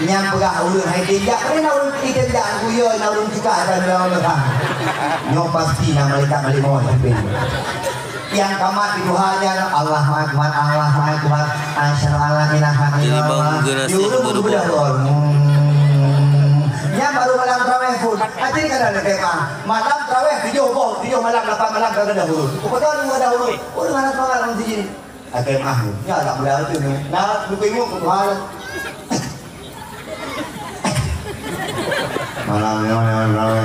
Nyam pegah urut hai tinjak, mana urut tinjak kuyo, urut juga ada orang. Nyom pasti nama mereka malimau sampai. Yang kamat itu hanya Allah Akbar, Asyhadu an la ilaha illallah. Urut sudah yang baru malam terawih pun, aja ni kan ada tema. Malam terawih video malam 8 malam kagak dahulu. Kebetulan enggak dahulu. Oh mana malam di sini. Ada mah. Ya tak boleh itu ni. Nah, lupamu Tuhan. Malam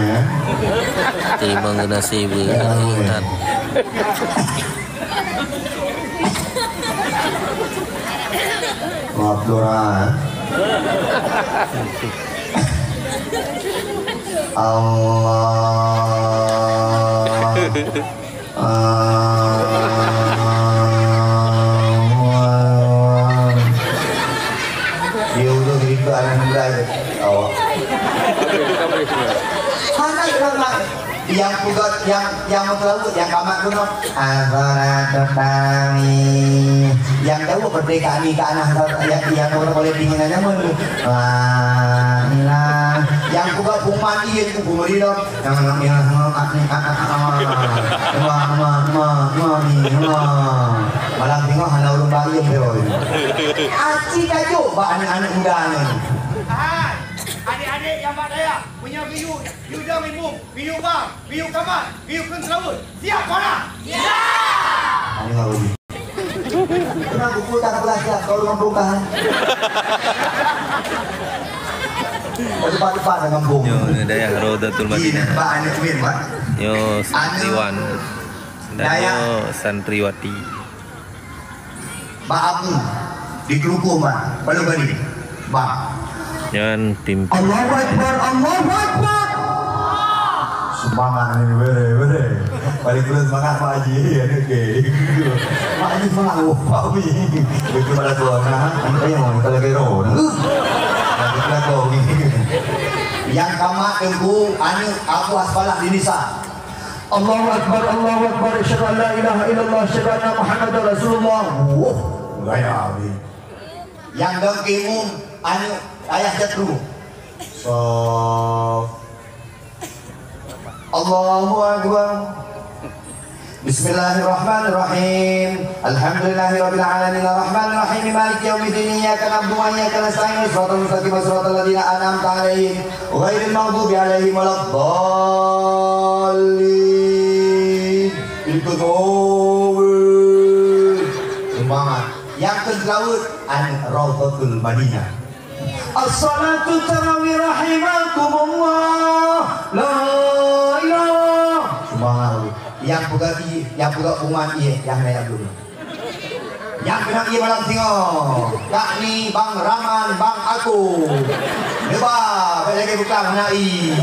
ya. Terima kasih berhormat. Maaf Dora. Allah dia udah gitu anak belajar awak yang pugat yang terlalu yang kamak kuno yang tahu kemerdekaan ini ke anak yang orang boleh dinginannya yang pugat kumani itu kumari dong yang malam tengok hana urung bayi yang beroi aci kajo ba anak-anak muda ni adik-adik yang Jamak Dayak punya biu dah minum, biu bang, biu kamat, biu kenselawut. Siap mana? Siap. Ini baru. Kenapa buku tak pula siap kalau ngambungkan? Cepat-cepat ngambung. Yo Dayak Rodatul Madinah. Pak Anies Min, Pak. Yo santriwan. Dan yo santriwati. Pak Abu di Kerukuh, Pak. Perlu beri. Pak. Jangan pimpin. Allahu Akbar, Allahu Akbar. Semangat ini bere. Paling kurang semangat Pak Haji ya ke. Pak Haji semangat Pak Mi. Betul pada tua nah, ini yang kalau kero. Nah, kau yang kamat tengku anu Abu Asfalah di Nisa. Allahu Akbar, Allahu Akbar. Asyhadu an la ilaha illallah, asyhadu anna Muhammadar Rasulullah. Gaya abi. Yang dengkimu anu ayah jatru. So Allahu Akbar. Bismillahirrahmanirrahim. Alhamdulillahirabbil alamin arrahmanir rahim maliki yaumiddin iyyaka na'budu wa iyyaka nasta'in ihdinas siratal mustaqim siratal ladzina an'amta 'alaihim ghairil maghdubi 'alaihim waladdallin. Itu tuh semangat. Yang ke-laut Raudhatul Madinah. As-salatu tarawih rahimakumullah. La ilaha. Semangat. Yang buka umat yang naik dulu. Yang kena malam tengok. Kak ni Bang Rahman, Bang aku. Lepas lagi buka menai.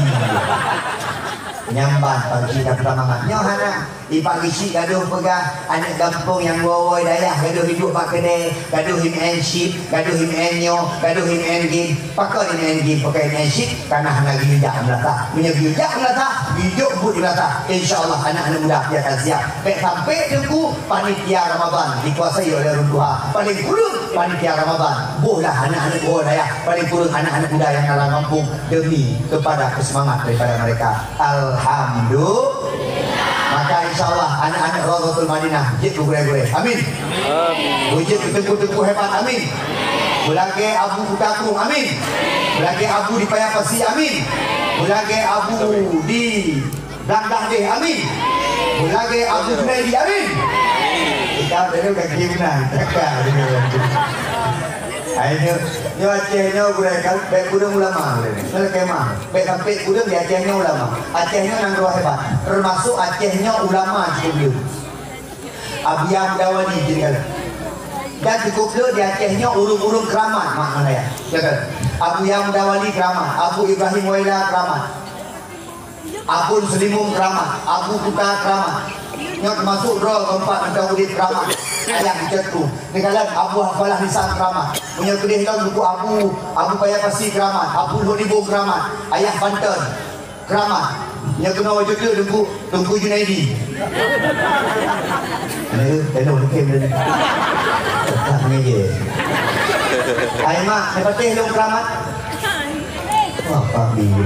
Nyamban pagi dah pertama nyo hana ipak gisi gaduh pegah anak kampung yang woi dayah gaduh hidup pak kene gaduh him and ship gaduh him and nyo gaduh him and gin pakai him and gin pakai and ship karena hana gijak melata punya gijak melata hidup but melata insyaallah anak-anak muda dia akan siap sampai tengku panitia Ramadan dikuasai oleh Runduha paling kurang panitia Ramadan bohlah anak-anak woi dayah paling kurang anak-anak muda yang dalam kampung demi kepada kesemangat daripada mereka. Alhamdulillah. Maka insyaAllah anak-anak Raudhatul Madinah wujud gure-gure. Amin. Wujud ketengku-tengku hebat. Amin. Mulage abu kutakung. Amin. Mulage abu di Payapasi. Amin. Mulage abu di Blandang deh. Amin. Mulage abu Junaidi. Amin. Kita udah gimana? Ayo, nyo Acehnya gurek kan, baik gudang ulama, kalau kemah, baik sampai gudang di Acehnya ulama, Acehnya nang roh hebat, termasuk Acehnya ulama cukup dulu. Abiyam Dawani jadi kan, dan cukup dulu di Acehnya urung-urung keramat, mana ya, kan? Abiyam Dawani keramat, Abu Ibrahim Waila keramat, Abu Selimum keramat, Abu Kuta keramat. Yang termasuk roh keempat Mentang Udin keramat ayah dijatuh dengan Abu Hafalah Nisan keramat punya kedih dalam buku Abu Payapasi keramat Abu Lodibo keramat ayah Banten keramat yang kena wajib dia Tengku Junaidi hello lukim dia tak meja ayah mak nepatih dong keramat wah Pak Bibi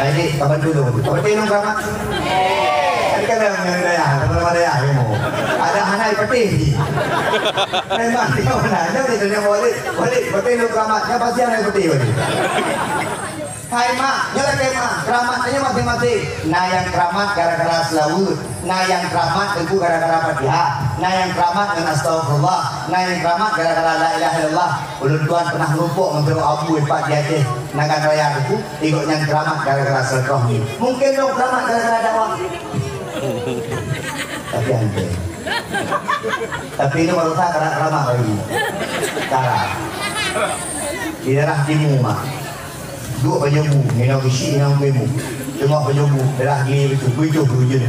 ayah ni kapan dulu nepatih dong keramat kan yang daya, teman-teman daya kamu. Ada anak peti. Memang dia mana? Dia tidak boleh peti lu keramatnya pasti anak peti bagi. Hai mak, nyala kemah, keramatnya masing-masing. Nah yang keramat gara-gara selawut, nah yang keramat tentu gara-gara Fatihah, nah yang keramat dengan astagfirullah, nah yang keramat gara-gara la ilaha illallah. Ulun tuan pernah numpuk menteri Abu Ipak di Aceh, Nagan Raya itu, ikut yang keramat gara-gara silaturahmi. Mungkin dong keramat gara-gara dakwah. Tapi anjing. Tapi itu baru tak ramah lagi. Cara. Di daerah timu mah. Dua penyebu, minum besi, minum bemu. Cuma penyebu, daerah gini itu, hujung hujung.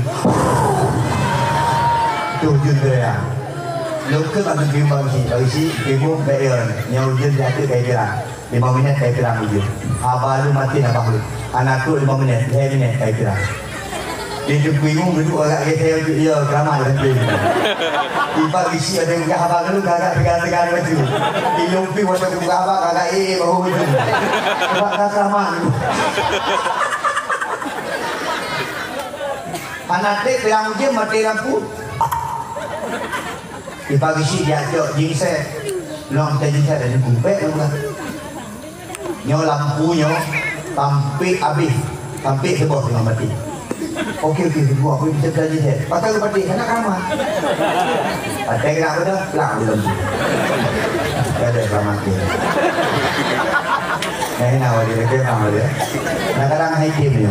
Itu hujung dia. Lokal ada bimbang sih, bagi si bemu bayar, yang hujung jatuh kayak kira. 5 minit kayak kira hujung. Abah lu mati nak bahulu. Anak tu 5 minit, 2 minit kayak kira. Dia bingung duduk agak kita ya keramat nanti. Tiba isi ada yang buka abang lu agak tegar-tegar baju. Di lumpi waktu buka abang agak bahu baju. Sebab tak keramat dulu. Anak dek perang ujian mati lampu. Tiba isi dia ajak jingset. Long kita jingset dan kumpet lah. Nyo lampunya tampik habis. Tampik sebab dengan mati. Okey, gua aku bisa belajar je. Pasal lu mati, nak ramah. Ada kena apa dah? Pelang di lampu. Ada ramah dia. Nah, awak dia kena apa dia? Kadang-kadang hakim dia.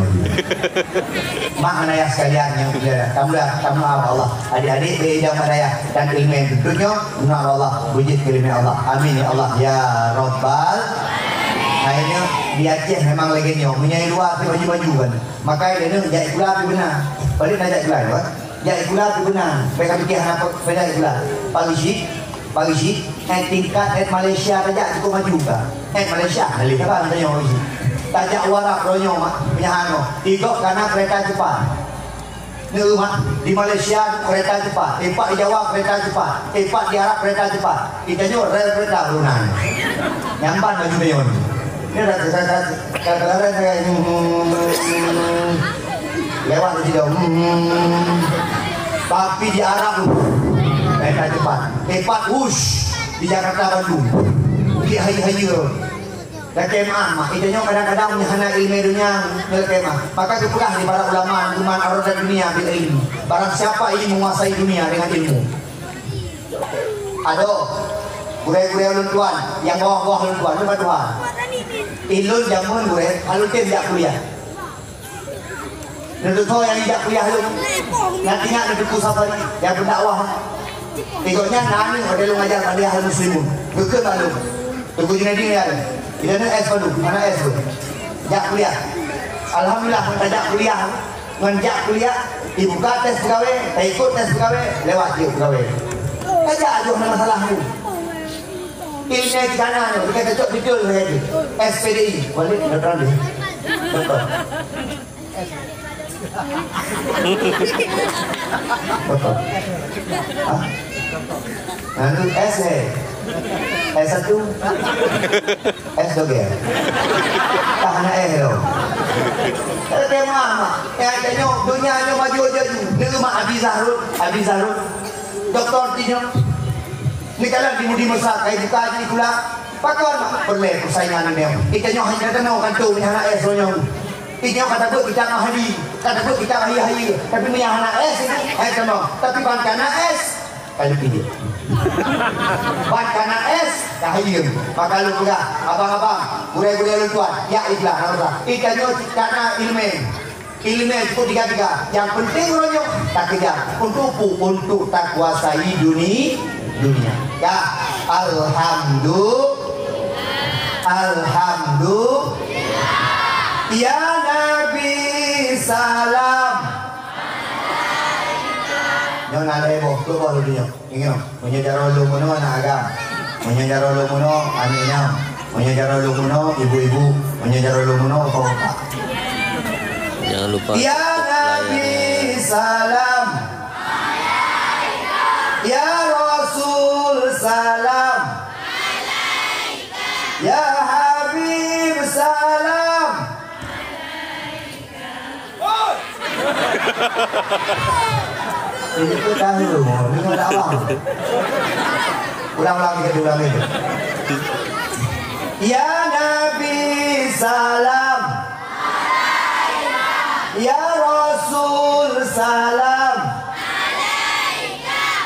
Mak anaya sekalian yang berada. Kamu Allah. Adik-adik berijam madaya dan ilmu tentunya guna Allah. Puji kelima Allah. Amin ya Allah ya Rabbal. Akhirnya di Aceh memang legennya punya luar tu baju-baju kan. Maka dia ni jahit gula tu benar. Balik nak jahit gula tu. Jahit gula tu benar. Mereka fikir apa jahit gula. Pagi tingkat Malaysia tajak cukup maju ke. Malaysia dari apa tanya orang ini. Tajak warak ronyo punya anu. Igok karena kereta cepat. Ni rumah di Malaysia kereta cepat. Tempat di Jawa kereta cepat. Tempat di Arab kereta cepat. Kita rel kereta Brunei. Nyampan baju beyon. Ini kadang-kadang saya lewat di situ. Tapi di Arab kereta cepat. Tempat wush di Jakarta Bandung. Di hayu-hayu. Dan kemah mak. Itanya kadang-kadang menyahana ilmu dunia kemah. Maka itu pula di para ulama iman arodat dunia bil ilmu. Barang siapa ingin menguasai dunia dengan ilmu. Aduh. Gureh-gureh ulun tuan, yang bawah-bawah ulun tuan, itu Tuhan. Ilun jamun gureh, alun tim jak kuliah. Nentu yang jak kuliah lu, nanti ingat nentu safari, yang berdakwah. Ikutnya nani, ada lu ngajar kuliah muslimun, bukan lalu. Tunggu jenis dia, tidak ada es baru, mana es tu? Jak kuliah. Alhamdulillah, mentajak kuliah, menjak kuliah, dibuka tes pegawai, ikut tes pegawai, lewat dia pegawai. Ajak aja masalah tu. Ilmu di sana ni, kita cocok betul saya tu. SPDI, balik neutral ni. Betul. Betul. Nanti S S1, S2, tahan lo. Tema, kayaknya dunia ni maju aja tu. Ni rumah Abi Zahrul, Doktor Tino. Ni kalau di masa kayak buka ni pula, pakar boleh persaingan ni. Kita nyoh hanya tahu kan tu punya anak es nyoh. Kita kata tu kita nak hari, kata tu kita hari. Tapi punya anak es ni, tahu. Tapi bangkana es, kalau pilih. Bangkana es, kahir. Maka lu pula, abang-abang, gureh-gureh lu tuan, ya ikhlas, Allah. Kita nyoh karena ilmu. Ilmu cukup tiga. Yang penting ronyo tak kejar. Untuk tak kuasai dunia. Ya, Alhamdulillah. Ya Nabi salam. Nyon ada ibu, tu baru dia. Ingat, punya cara lu muno anak agam, punya cara lu muno aminnya, punya cara lu muno ibu-ibu, punya cara lu muno bapak. Jangan lupa. Ya Nabi salam. Ya Rasul salam. Ya Habib salam. Ini tu tahu, ini ada awam. Ulang-ulang itu. Ya Nabi salam. Ya Rasul salam.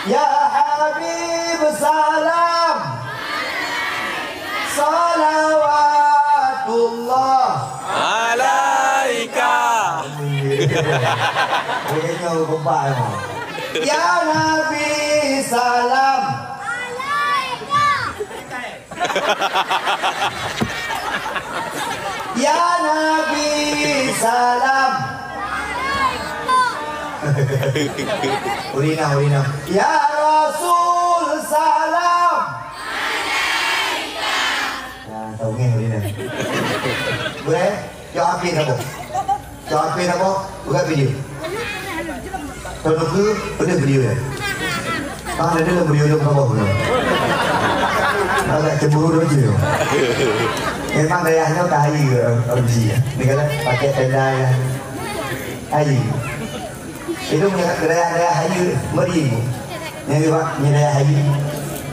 Ya Habib salam. Salawatullah Alaika. Ya Nabi salam. Ya Nabi salam. Urina. Ya Rasul salam. Nah, tahu ni urina. Boleh? Jawabin apa? Buka video. Tunggu, ada video ya. Ada video yang kamu buat. Agak cemburu je. Memang dayanya tak air orji. Ni kalau pakai tenda ya. Air. Itu daya hayu meri. Ni juga daya hayu.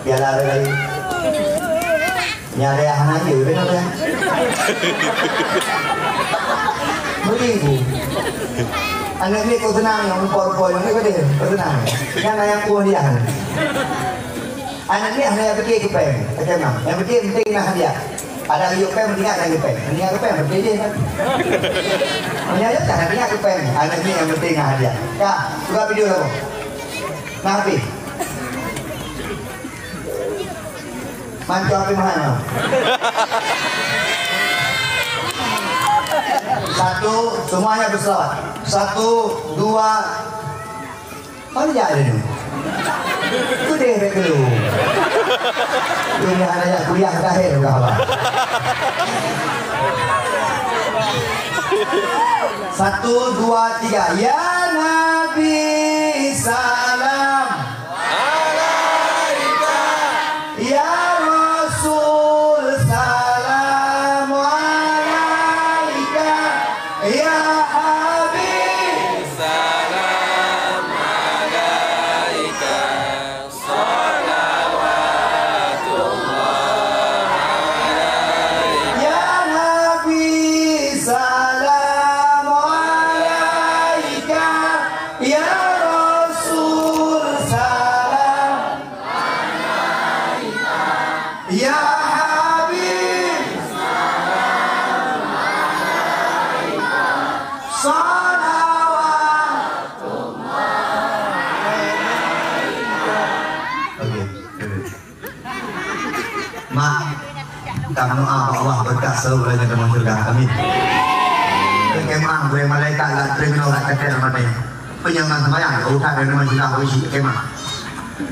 Piala lagi. Nyari anak je benar tak? Beribu. Anak ni kau tenang yang rupa-rupa yang ni kau dia. Kau tenang. Yang ayam kuah dia. Anak ni hanya pergi ke pen. Macam mana? Yang penting nak hadiah. Ada yuk pen mendingan lagi pen. Mendingan ke pen berarti dia kan. Menyayat tak mendingan ke pen. Anak ni yang penting nak hadiah. Kak, buka video lah. Nabi. Mancung api mana? Satu, semuanya berselawat. 1, 2. Mana dia ada ni? Itu dia yang dulu. Ini ada kuliah terakhir juga apa? 1, 2, 3. Ya Nabi salam alaika. Ya Rasul salam alaika. Ya Habib salam alaika. Salawatullah alaika. Ya Nabi salam alaika. Ya Rasul salam alaika. Ya Habib salam alaika. Salawatullah alaika. Okey. Mak, kita doa Allah berkat selalu dalam dalam surga. Amin. Kemah gue malaikat lah terima orang kata nama dia. Penyangan sembahyang, urusan dari dalam surga berisi kemah.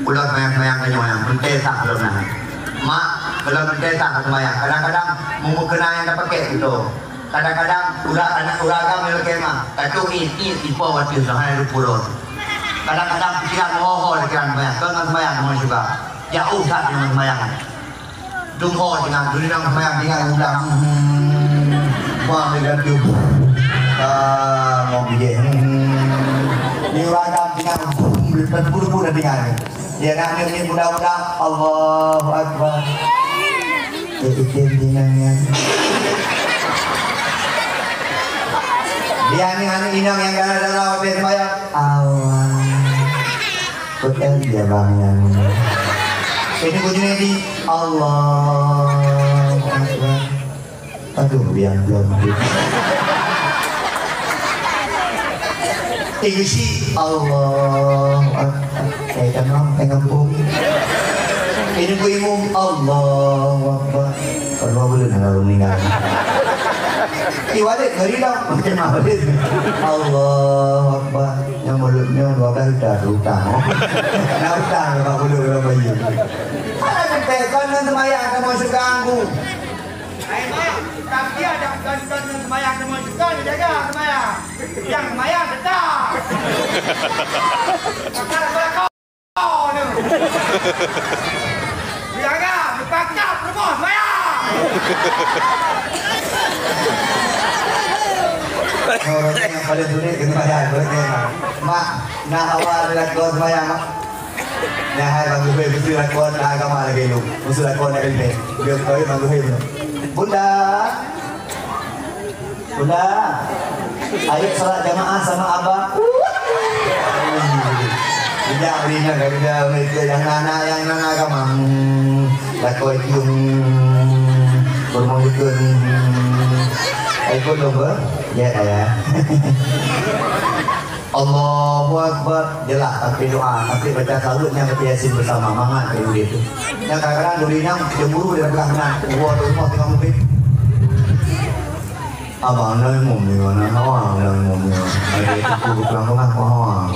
Ular sembahyang kenyawang, mentesak belum nak. Mak, belum mentesak sembahyang. Kadang-kadang mengukena yang dah pakai gitu. Kadang-kadang anak uragam yang kemah. Katu ini tipu waktu sehari puluh. Kadang-kadang pikiran mohon pikiran sembahyang. Kau dengan sembahyang semua juga. Jauh tak dengan sembahyang. Tunggu dengan dunia sembahyang dengan ulang. Wah, dengan tu. Mau bijak. Ni uragam dengan berpuluh-puluh dengan. Dia nak ni mudah-mudah Allahu Akbar. Ikhtiar dinangnya. Dia ni anak inang yang dalam dia sembahyang. Allah. Betul dia bang yang. Ini bunyinya di Allahu Akbar. Aduh biang belum. Tinggi Allah kampung ini ku imum Allah Akbar. Kalau boleh nak meninggal iwadik ngeri dah macam mana dia Allah Akbar yang mulutnya 12 dah hutang nak hutang tak boleh orang bayi mana kentekan dengan semayang kamu suka anggu Tapi ada kan yang semayang semua juga dijaga semayang. Yang semayang tetap. Kakak kau ni. Jaga, kakak semua semayang. Orang yang paling sulit kena bayar mak nak awal lakon semayang mak. Nah hai bang gue mesti lakon agama lagi lu. Mesti lakon lagi ni. Dia kau bang gue ni. Bunda, ayo salat jamaah sama abah. Tidak berinya kerja mereka yang nana agama. Lakoi tiung, bermulutun. Ikut domba, ya. Allahu Akbar, jelas tapi doa, tapi baca salutnya tapi yasin bersama mangat kayu itu. Yang kadang-kadang durinya jemburu dari belakang, gua tu semua tengah mungkin. Abang dah ngom ni mana, awang dah ngom ni. Ada tipu belakang kan, awang.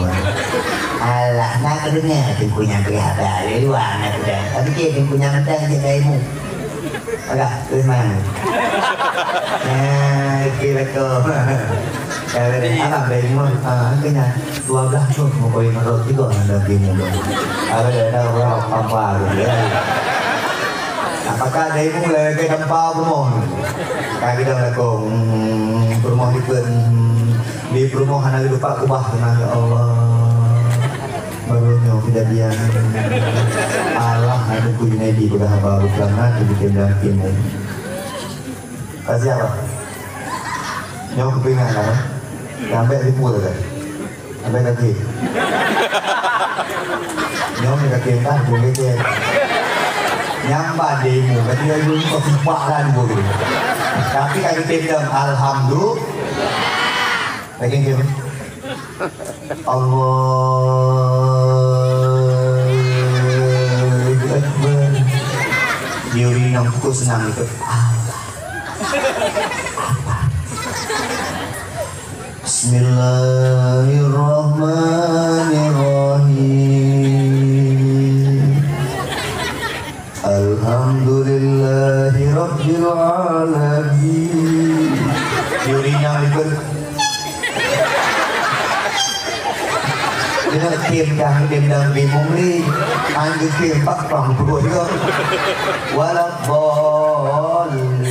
Alah, nak kedengar tipunya berapa? Luar nak kedengar. Tapi dia tipunya nanti dia daimu. Agak, mana? Kira tu. Kalau abang daimu, kena 12 tu mau kau menurut juga anda daimu. Ada apa dia? Apakah daimu lagi tanpa rumah? Kaki dah lakukan rumah di perumahan ada lupa kubah tenang ya Allah. Barunya kejadian Allah ada kujunaidi pada hamba bukan nanti bikin dan Kasih apa? Nyawa kepingan kan? Sampai ribu kan? Sampai kaki. Nyawa kaki kan? Boleh ke? Nyambat demo, berarti dia dulu kau tipak lah dulu. Tapi kalau kita alhamdulillah, lagi kita Allahu Akbar. Diuri nang pukul senang itu. Bismillahirrahmanirrahim. Alhamdulillahi Rabbil Alamin. Diuri nang itu. Dia kim yang dendam bingung ni, angin kim pak pang perut dia. Walau boleh,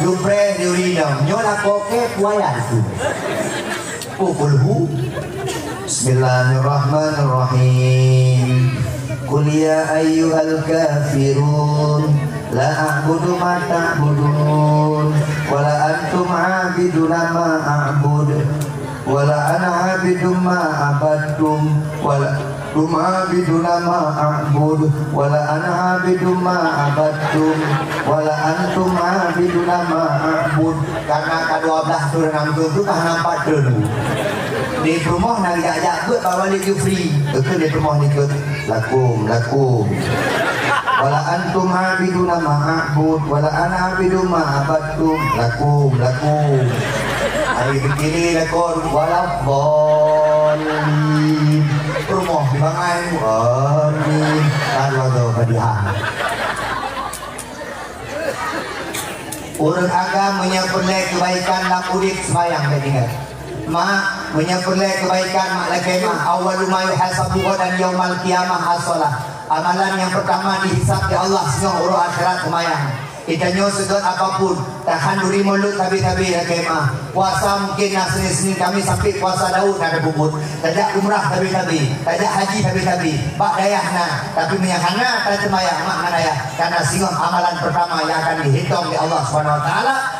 Dupre diurinam, nyola koke kuayan tu. Pukul. Bismillahirrahmanirrahim. Qul ya ayyuhal kafirun. La a'budu ma ta'budun wala antum 'abiduna ma a'bud wala ana 'abidum ma abadtum wala antum 'abiduna ma a'bud wala ana 'abidum ma abadtum wala antum 'abiduna ma a'bud. Karena ke-12 turun itu kan nampak dulu. Di rumah nang jak buat bawa dia free. Betul di rumah ni ke lakum. Wala antum abiduna ma'abud wala ana abidu ma'abadtum lakum. Hari begini lakon wala bolin. Rumah di bangai bolin. Kadwa padihan. Urut agama menyempurna kebaikan nak urip sembahyang ingat. Mak menyempurna kebaikan mak lagi mah awwalu ma yuhasabu dan yaumal qiyamah as-shalah. Amalan yang pertama dihisab di Allah semua urut akhirat semayang. Itanya segala apapun tahan duri mulut tabi-tabi lagi mah. Puasa mungkin nak seni-seni kami sampai puasa Daud ada bubut. Tajak umrah tabi-tabi, tajak haji tabi-tabi. Bak dayah na, tapi menyahana tak semayang mak dayah. Karena singgah amalan pertama yang akan dihitung di Allah SWT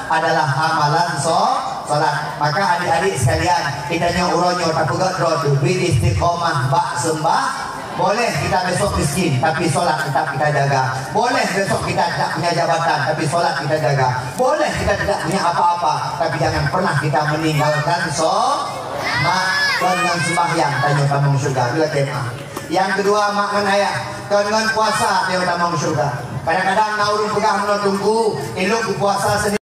adalah amalan solat. Maka adik-adik sekalian, kitanya uronyo tak pegat roh tu bil istiqomah bak sembah. Boleh kita besok miskin tapi solat tetap kita jaga. Boleh besok kita tidak punya jabatan tapi solat kita jaga. Boleh kita tidak punya apa-apa tapi jangan pernah kita meninggalkan solat dengan sembahyang tanya tamang surga bila kemah. Yang kedua makan ayah dengan puasa dia tamang surga. Kadang-kadang naurun pegang menunggu elok puasa sendiri.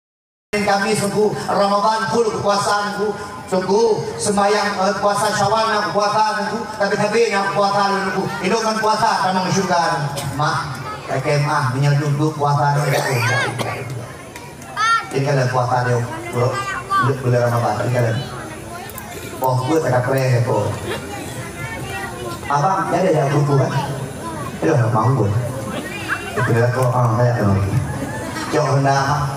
Kami sungguh Ramadan full kekuasaan ku sungguh sembahyang puasa Syawal nak puasa ku tapi nak puasa ku hidupkan puasa tamang syurga mak KMA menyeluduk puasa dia ini kalau puasa dia boleh Ramadan ini kalau gue tak keren itu abang dia ada yang buku kan itu lah mau gue itu lah kok kayak jauh nak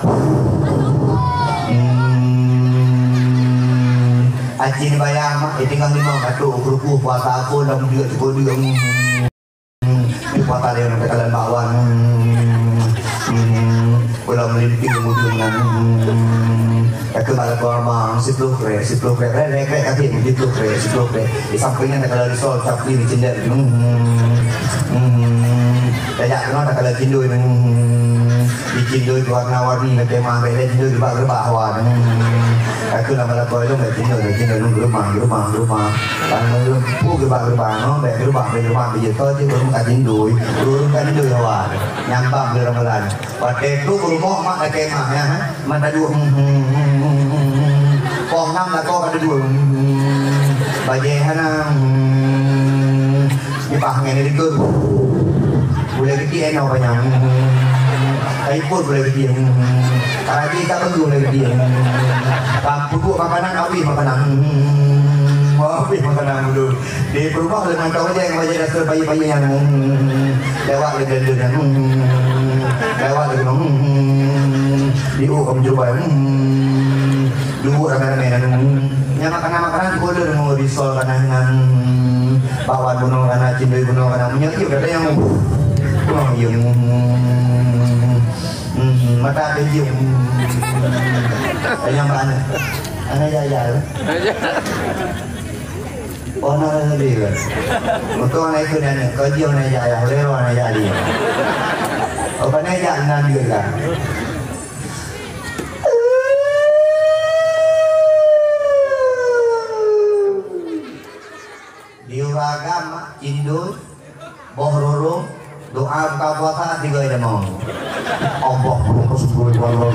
Ajin bayang mak, tinggal di mana tu kerupu puasa aku dalam dia cukup dia. Puasa dia nak kalian bawan. Pulau melinting kemudian dengan. Aku malah korma 10 kre, rek kaki 10 kre. Di sampingnya nak kalau risol tapi di cendek. Tajak kena tak kalau cindui. Dicindui warna-warni nak kemah bela cindui gebak-gebak awan. Aku nak malah kau itu nak cindui rumah. Kalau pu gebak-gebak no, gebak bijak tu je belum kat cindui awan. Nyambang di ramalan. Pada tu rumah mak nak kemah ya. Mana dua. Kong 6 lah kau ada 2. Bajai hanang. Dipah ngene dikur. Boleh gede eno banyak. iPhone boleh gede. Karaji tak perlu boleh gede. Pupuk makanan habis makanan. Habis makanan dulu. Di rumah dengan kau aja yang baca dasar bayi-bayi yang lewat dengan lewat dengan di kamu coba dulu ramai-ramai yang makanan-makanan boleh dengan risol kanan Bawa bunuh karena cindui bunuh karena menyakit ada yang mata kejim yang mana anak jaya orang dia untuk anak itu dan kerja anak jaya lero anak jaya apa anak jaya nanti juga diuragam cindui bohroro doa buka puasa tiga jam mau Allah bersyukur Allah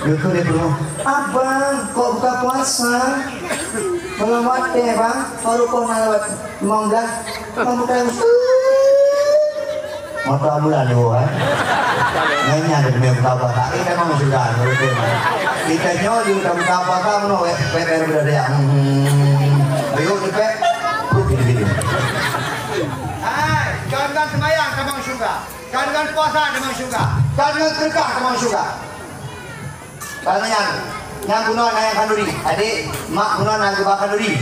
itu dia bilang abang kok buka puasa melawat deh bang baru kau nalawat 15 kamu kayak mata bulan dua nanya ada demi buka puasa kita memang sudah kita nyori udah buka puasa mau PR berada yang ayo cepet gini hai jangan sembahyang memang syurga jangan puasa memang syurga jangan sedekah memang syurga karena yang kuno nanya kanduri adik mak kuno nanya kanduri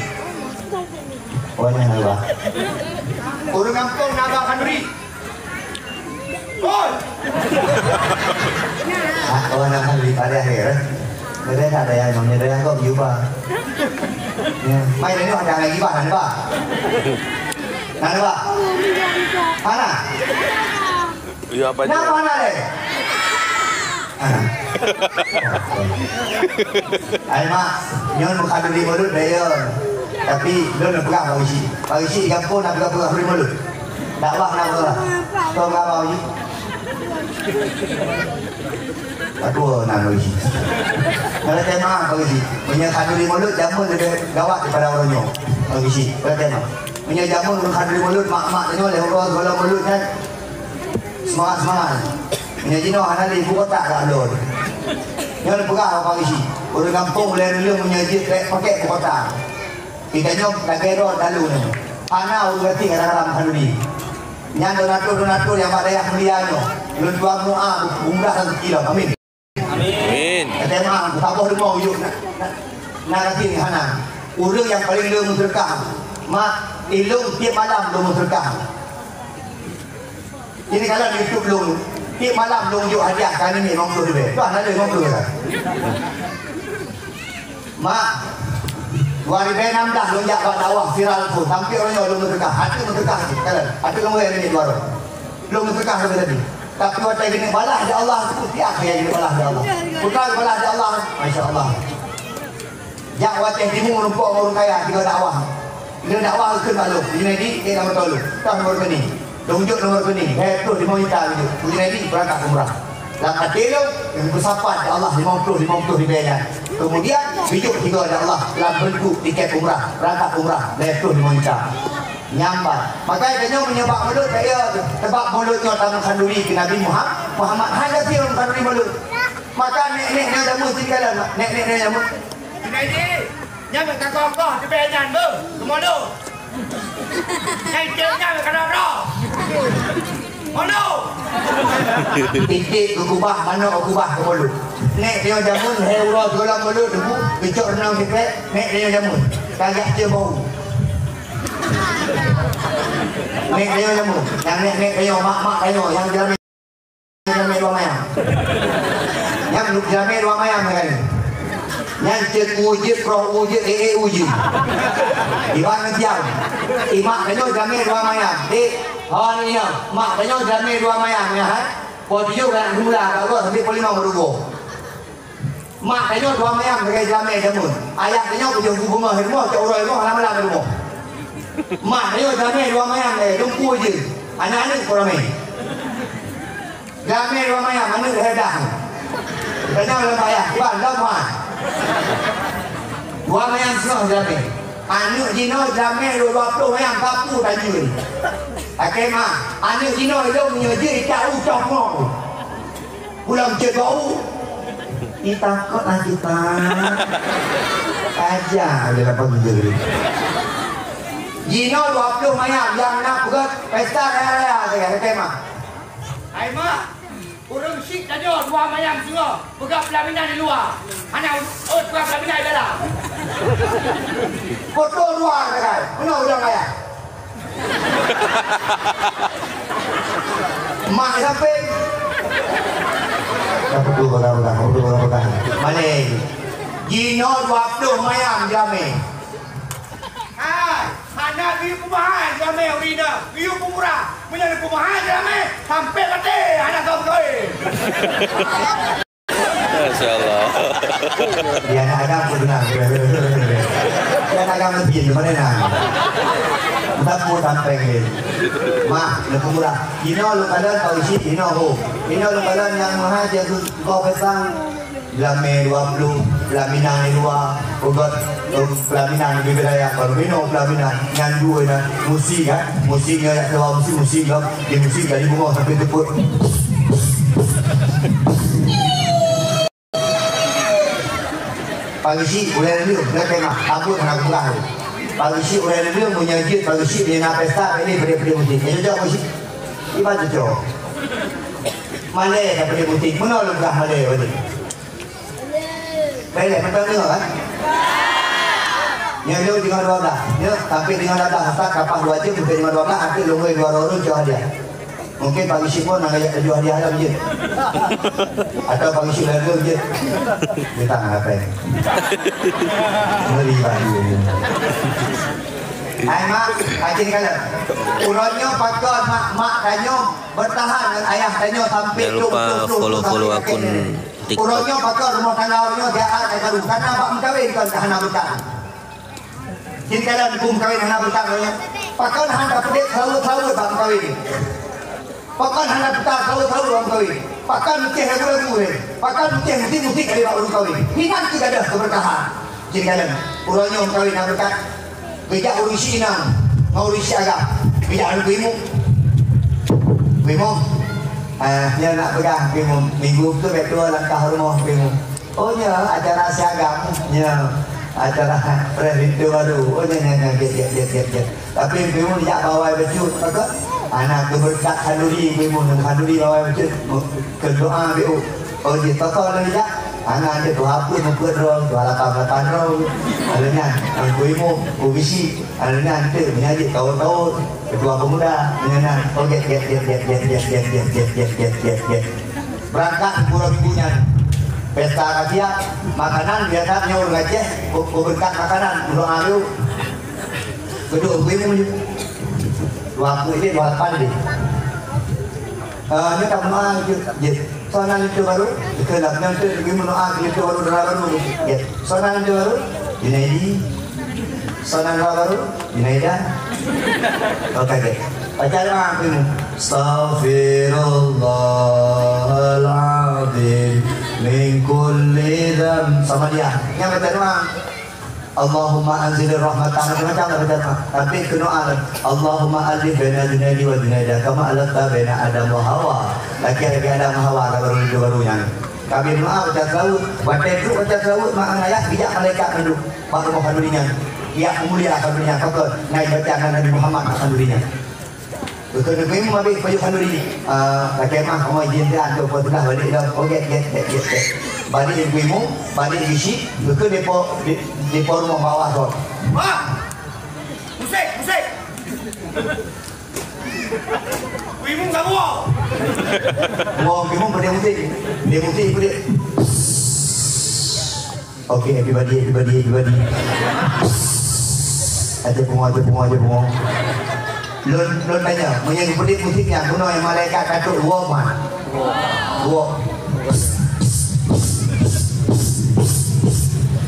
oh yang apa urung kampung naga kanduri oi oh yang kanduri pada akhir mereka ada yang namanya ada yang kok juga mai ini ada lagi pak nanti pak nanti pak mana iya apa nah mana deh ayo mak nyon bukan di mulut deh tapi lo nak pegang bagi isi kampung nak pegang di mulut dakwah nak pegang kau nggak mau isi aku nak isi kalau tema bagi isi punya kandung di mulut jamun lebih gawat daripada orangnya bagi isi kalau tema punya jamun kandung di mulut mak tengok leh orang kalau mulut kan semangat punya jino anak di ibu kota tak ada yang pegang apa isi orang kampung boleh dulu punya jit pakai ibu kota kita nyok lagi roh dalu ni anak orang berarti kadang-kadang kandung ni yang donatur yang pada yang mulianya belum buat doa umrah 1 kilo amin Amin. Tema tak boleh mau yuk nak kasih ni hana urang yang paling lemu sedekah mak ilung tiap malam lemu sedekah ini kalau di YouTube lung tiap malam lung yuk hadiah kali ni 50 lebih tu anak dia 50 kan mak 2016 lung jak buat dakwah viral pun sampai orang lung sedekah ada sedekah kan ada kamu yang ni baru lung sedekah tadi tapi waktu ini balas dari Allah itu tiap yang balas dari Allah bukan balas dari Allah Masya Allah yang waktu ini menumpuk orang kaya tiga dakwah dia dakwah ke malu ini dia nomor tolu tak nomor kini tunjuk nomor kini itu di monitor itu ini berangkat umrah langkah dia yang bersapat dari Allah 50 ribunya kemudian bijuk tiga dari Allah dalam bentuk tiket umrah berangkat umrah itu di monitor nyambat makanya dia menyebab mulut saya sebab mulutnya tanam kanduri ke Nabi Muhammad hanya siapa kanduri mulut maka nek jamu tinggalan nek jamu ini nyamuk tak kokoh di penyan bu kemono nyai nyamuk kena roh mono titik kubah mana kubah ke mulut nek dia jamu heuro dalam mulut debu bicok renang sikit nek dia jamu kagak dia bau nek dia jamu yang nek kayo mak kayo yang jalan dua mayang yang jalan dua mayang kan yang cek wujud roh wujud wujud iwan menjam imak kayo jalan dua mayang di hari ini mak kayo jalan dua mayang ya kan podium kan gula kalau sampai polima merugo mak kayo dua mayang pakai jalan jamu ayah kayo ujung bunga hermo cak uroi mo lama-lama hermo mak ayo jamai dua mayang lumpuh je anak-anak korang main jamai dua mayang anak hedang kenyang lembayah iban lemah dua mayang semua jamai anak jino jamai 20 mayang kapu tanya ni oke mak anak jino itu menyeja ikat ucap mau pulang cedau ditakutlah kita aja dia dapat gede Jino 20 mayang yang nak buat pesta raya saya tema. Hai mak, urung sik tadi dua mayang semua. Pegang pelaminan di luar. Anak pegang pelaminan di dalam. Foto luar kan. Mana udah kaya? Mak sampai. Apa tu orang. Mana? Gino 20 mayam jame. Anak biu kumahan jame urina. Biu kumurah. Menjadi kumahan jame. Sampai kate anak kau koi. Masya Allah. Dia nak agam pun benar. Dia nak agam lebih mana nak? Tak pun sampai ke. Mak, lebih murah. Gino lu kalian tahu isi Gino ho. Gino lu kalian yang mahal dia tu kau petang. Lame 20, pelaminan di luar, ugot pelaminan di wilayah baru minum pelaminan yang dua na musik kan, musiknya yang keluar musik kan, di musik dari bunga sampai tepuk. Pagi si boleh dulu, boleh kena, aku nak pulang. Pagi si boleh dulu punya jid, pagi si dia nak pesta ini beri musik. Ini jauh musik, iba jauh. Mana yang beri musik, mana lu dah mana beri? Baiklah, betul tengok kan? Yang dia dengan 12. Ya, tapi dengan datang hatta kapal 2 jam sampai dengan 12 nanti lungui 2 orang jual hadiah. Mungkin pagi si pun nak ajak jual hadiah dalam je. Atau pagi si lalu je. Dia tak nak apa. Meri baju. Hai mak, ajin kalian. Urutnya pakar mak tanya bertahan dengan ayah tanya sampai jangan lupa follow akun TikTok. Urutnya pakar rumah tangga urutnya dia ada baru karena bak mengkawin kan hana berkah. Jadi kalian hukum kawin hana berkah urutnya. Pakar hana pedek selalu bak mengkawin. Pakar hana petah selalu bak mengkawin. Pakar mesti lagu-lagu ni. Pakar mesti musik kali bak mengkawin. Hinan tidak ada keberkahan. Jadi kalian urutnya mengkawin hana berkah. Bijak urisi inang, mau urisi agak. Bijak anu bimu. Dia nak pegang bimu. Minggu tu betul langkah rumah bimu. Oh ya, acara siagam. Ya, acara presiden baru. Oh ya. Tapi bimu tidak bawa baju. Maka anak tu berkat handuri bimu. Handuri bawa baju. Kedoa bimu. Oh ya, tokoh lagi tak? Anak ada 20 muka rong, 28 rong. Alanya, ibu ubisi, alanya tu menjadi tahun-tahun ketua pemuda dengan get. Berangkat 10 minggunya. Pesta kajian, makanan biasanya orang Aceh, berkat makanan, belum alu. Kedua ibu waktu ini 28 ni. Ini tak mahu je. Soalan itu baru, kelaknya itu lebih menolak itu baru. Ya, soalan itu baru, Junaidi. Soalan baru, Junaida. Okey. Acara apa ini? Astaghfirullahaladzim min kulli dzam. Sama dia. Yang kata doang. Allahumma anzilir rahmatan macam apa tapi kena Allahumma alif baina Junaidi wa Junaida kama alafta baina Adam wa Hawa laki-laki Adam wa Hawa baru-barunya kami doa baca selawat baca itu baca selawat mak ayah bijak malaikat mendu baru mau kanurinya ya mulia kanurinya kau ngai bacaan Nabi Muhammad kanurinya betul betul mabik baju kanuri pakai mah kamu izin dia untuk potong balik dah get balik ibu balik isi betul di rumah bawah tu. Wah, musik. Ibu tak buat. Mau ibu pada musik, dia musik pada. Okay, everybody. Ada bunga. Lon banyak. Menyanyi pedih musiknya. Kuno yang malaikat katuk dua man. Dua.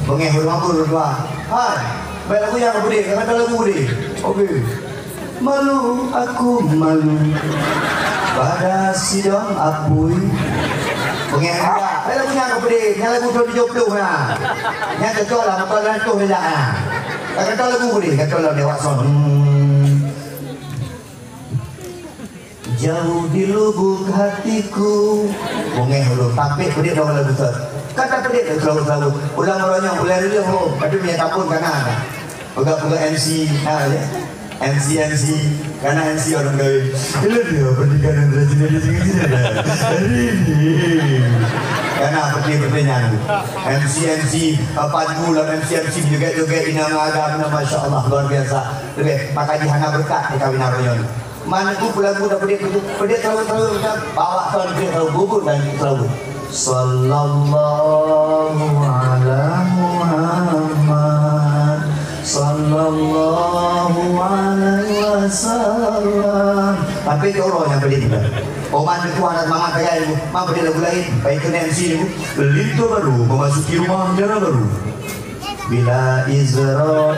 Pengen rumahku berdua. Hai, baik lagu yang budi, kata lagu budi. Okey. Malu aku malu pada sidang apui. Pengen juga. Baik lagu yang budi, yang lagu 2020 na. Yang cocok lah makan tu dah na. Kata lagu budi, kata lagu lewat son. Jauh di lubuk hatiku. Pengen dulu, tapi budi dah lagu tu. Kata pedih selalu ulang orangnya ulang dia ho tapi punya tapun kanan pegak MC ya MC karena MC orang gawe. Hello dia pernikahan derajat hari ini. Karena pertanyaan MC pandu lah MC juga inang agama Masya Allah luar biasa. Lebih makanya hana berkat di kawin arroyon. Mana tu pulang muda pedih terlalu bawa tahun dia terlalu gugur dan terlalu. Sallallahu ala Muhammad Sallallahu alaihi wasallam. Tapi itu orang yang pedih juga. Oman itu anak mama kayak ibu, mama pedih lagu lain. Baik ke MC ibu, belintu baru memasuki rumah negara baru. Bila Israel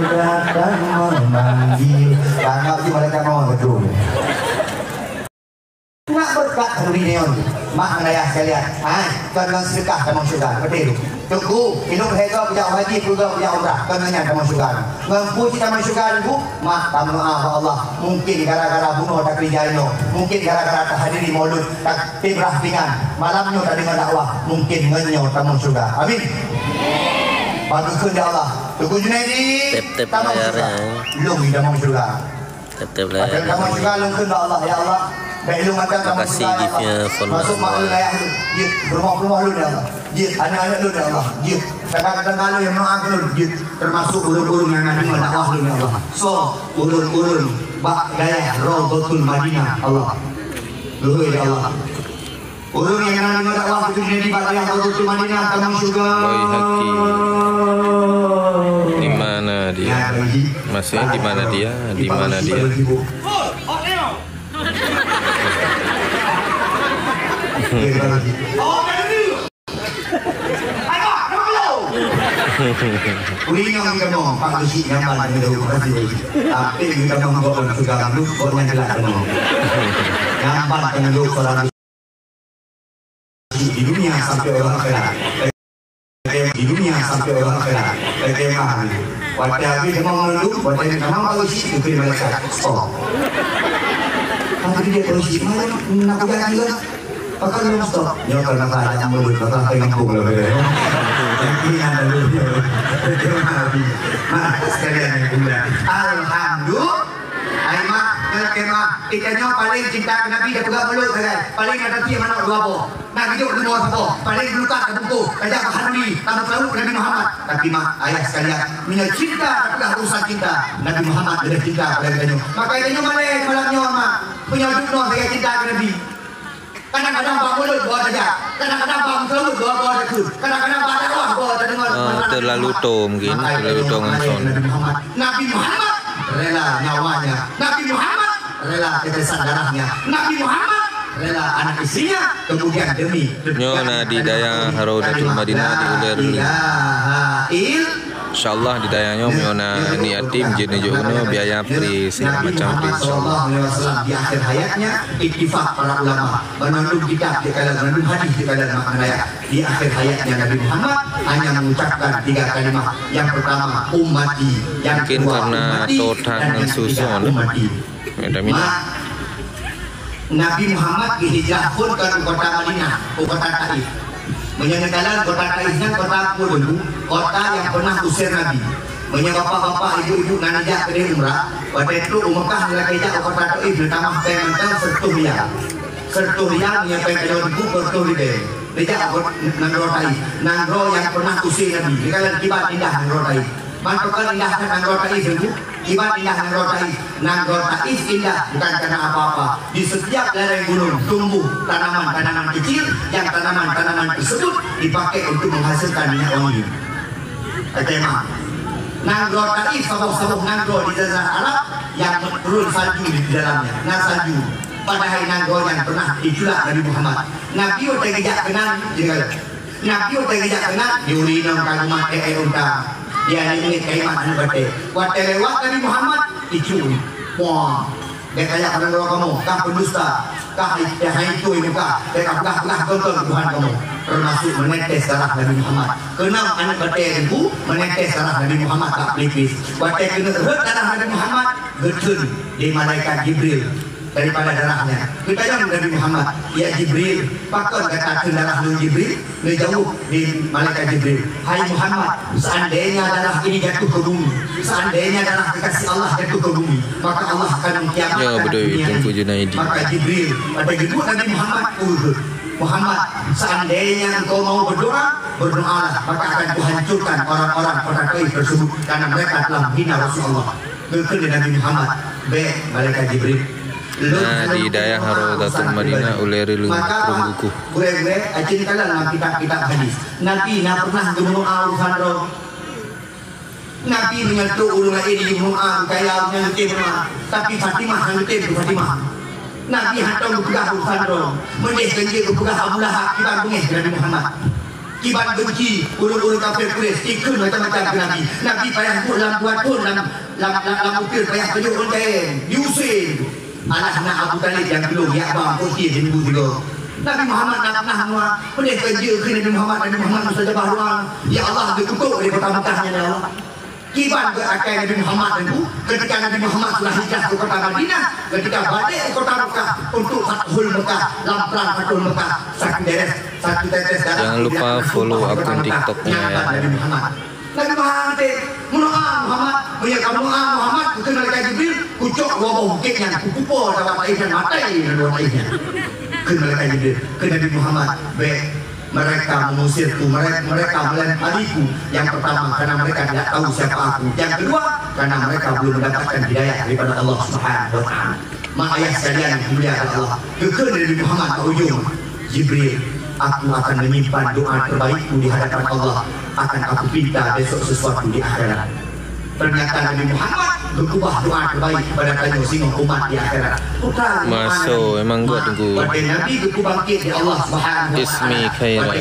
datang memanggil, karena itu mereka mau betul. Nak berkat hari neon, mak ayah sekalian, kalau sedekah kamu sudah, betul. Tunggu, hidup hega punya haji, juga punya umrah, kenanya kamu sudah. Mempuji kamu sudah ibu, mak kamu Allah. Mungkin gara-gara bunuh tak kerjaino, mungkin gara-gara tak hadiri maulud, tak tibrah dengan malamnya tak dengar dakwah, mungkin ngenyo kamu sudah. Amin. Bagus ya Allah. Tunggu Junaidi. Tep layarnya. Lung tidak mau juga. Tep layarnya. Kamu juga lung ke Allah ya Allah. Baik lu macam kamu kasih giftnya masuk mak lu ayah lu. Jit rumah lu ya Allah. Jit anak-anak lu ya Allah. Jit kadang-kadang lu yang maaf lu. Jit termasuk ulun-ulun yang ada di dakwah lu ya Allah. So ulun-ulun bak daya Raudhatul Madinah Allah. Luhur ya Allah. Ulun yang ada di dakwah itu jadi bak daya Raudhatul Madinah kamu juga. Boy Haki. Di mana dia? Masih di mana dia? Di mana dia? Kulino kita mau pangisi nyaman dulu pasti. Tapi kita mau bawa juga dulu orang jelas dulu. Nyaman dengan dulu orang di dunia sampai orang akhirat. Di dunia sampai orang akhirat. Bagaimana? Pada kita mau menunduk, pada kita mau pangisi itu mereka. Oh. Tapi dia terus mana nak jalan juga. Pakai lu stop. Ya karena saya mulut bakal pengampung lah beda. Yang ini ada lu. Nah, sekalian yang kedua. Alhamdulillah. Aima, kema, kita paling cinta ke Nabi dia pegang mulut kan. Paling ada dia mana dua po. Nah, hidup di bawah po. Paling luka ke buku. Kajak ke Nabi, tanpa selalu Nabi Muhammad. Tapi mah ayah sekalian, punya cinta tapi urusan cinta. Nabi Muhammad ada cinta pada kita. Maka kita mana malamnya mak punya dukno saya cinta ke Nabi. Kadang-kadang bang mulut bawa saja, kadang-kadang bang selut bawa dekut, kadang-kadang bang dakwah bawa terdengar. Terlalu to mungkin, terlalu to ngonson. Nabi Muhammad rela nyawanya, Nabi Muhammad rela tetesan darahnya, Nabi Muhammad rela anak istrinya, kemudian demi. Nyona di daya Raudhatul Madinah di ulir. Insyaallah di dayanya nyona ni atim jenis jono biaya pri segala macam pri insyaallah. Di akhir hayatnya ittifaq para ulama menunduk kitab di kalangan hadis di kalangan maknaya. Di akhir hayatnya Nabi Muhammad hanya mengucapkan 3 kalimat. Yang pertama ummati, yang mungkin kedua karena totan dan susun. Ada minat. Nabi Muhammad dihijrah pun ke kota Madinah, ke kota Taif. Menyangkalan kota Taifnya kota Purdu, kota yang pernah usir Nabi. Bapak-bapak, ibu-ibu nanijak ke umrah. Pada itu Mekah lagi ke kota Taif ditambah pemantel sertuhya. Sertuhya menyampaikan kejawabanku bertuhya. Tidak Nangro Taif, Nangro yang pernah usir Nabi. Dikalian kibat indah Nangro Taif. Mantukan indahkan Nangro Taif itu. Kibat indah Nangro Taif. Nangro Taif indah bukan karena apa-apa. Di setiap lereng gunung tumbuh tanaman-tanaman kecil yang tanaman-tanaman tersebut dipakai untuk menghasilkan minyak wangi. Tema Nangro Taif, sabuk-sabuk Nangro di daerah Arab yang turun salju di dalamnya. Nah salju pada hari Nangro yang pernah diculak Nabi Muhammad. Nabi udah ngejak kenal, Nabi udah ngejak kenal diulinam kalimat unta. Ya ini kalimat berarti. Waktu lewat Nabi Muhammad dicuri. Wah, dia kayak pada kamu, kah pendusta, kah itu ini kah, kah tonton Tuhan kamu. Termasuk menetes darah Nabi Muhammad. Kenal anak berarti ibu menetes darah Nabi Muhammad tak pelipis. Waktu kena darah Nabi Muhammad getun di malaikat Jibril. daripada darahnya. Kita yang Nabi Muhammad, ya Jibril, pakon kata darah lu Jibril, lu jauh di malaikat Jibril. Hai Muhammad, seandainya darah ini jatuh ke bumi, seandainya darah kekasih Allah jatuh ke bumi, maka Allah akan mengiamatkan Ya betul Tengku Junaidi. Maka Jibril pada kedua Nabi Muhammad, seandainya engkau mau berdoalah, maka akan kuhancurkan orang-orang kota Taif tersebut karena mereka telah menghina Rasulullah. Betul Nabi Muhammad, malaikat Jibril. Nah di daerah Raudatul Madinah uleri rungguku. Gue ajin kalian kitab hadis. Nabi pernah berdoa urusan roh. Nabi menyentuh ulungan ini berdoa kayak menyentuh, tapi Fatimah menyentuh Fatimah. Nabi hantar berpegang urusan roh. Mendih kenji berpegang Abu Lahab kiban bengih Nabi Muhammad. Kiban benci ulun-ulun kafir Quraisy ikut macam-macam ke Nabi. Nabi payah pulang buat pun dalam ukir payah tunjuk untain. Yusuf anak Abu Talib yang belum ya bang putih di minggu juga. Nabi Muhammad nak semua boleh kerja ke Nabi Muhammad saja bahawa ya Allah ditutup dari kota Mekahnya ya Allah. Kiban ke akai Nabi Muhammad itu ketika Nabi Muhammad sudah hijrah ke kota Madinah, ketika balik ke kota Mekah untuk Fathul Mekah, lampang Fathul Mekah, satu tetes darah. Jangan lupa follow akun TikToknya ya. Nabi Muhammad Muhammad Muhammad bukan malaikat Jibril kucuk wabah bukitnya kupupo dalam airnya matai dalam airnya ke malaikat Jibril ke Nabi Muhammad mereka mengusirku, mereka melempariku. Yang pertama karena mereka tidak tahu siapa aku, yang kedua karena mereka belum mendapatkan hidayah daripada Allah Subhanahu wa taala. Mak ayah sekalian yang mulia Allah, ke Nabi Muhammad ke ujung Jibril, aku akan menyimpan doa terbaikku di hadapan Allah, akan aku minta besok sesuatu di akhirat. Ternyata Nabi Muhammad berubah doa terbaik kepada kaum singgung umat di akhirat. Masuk emang gua tunggu. Nabi bangkit di Allah Subhanahu wa taala. Ismi khaira.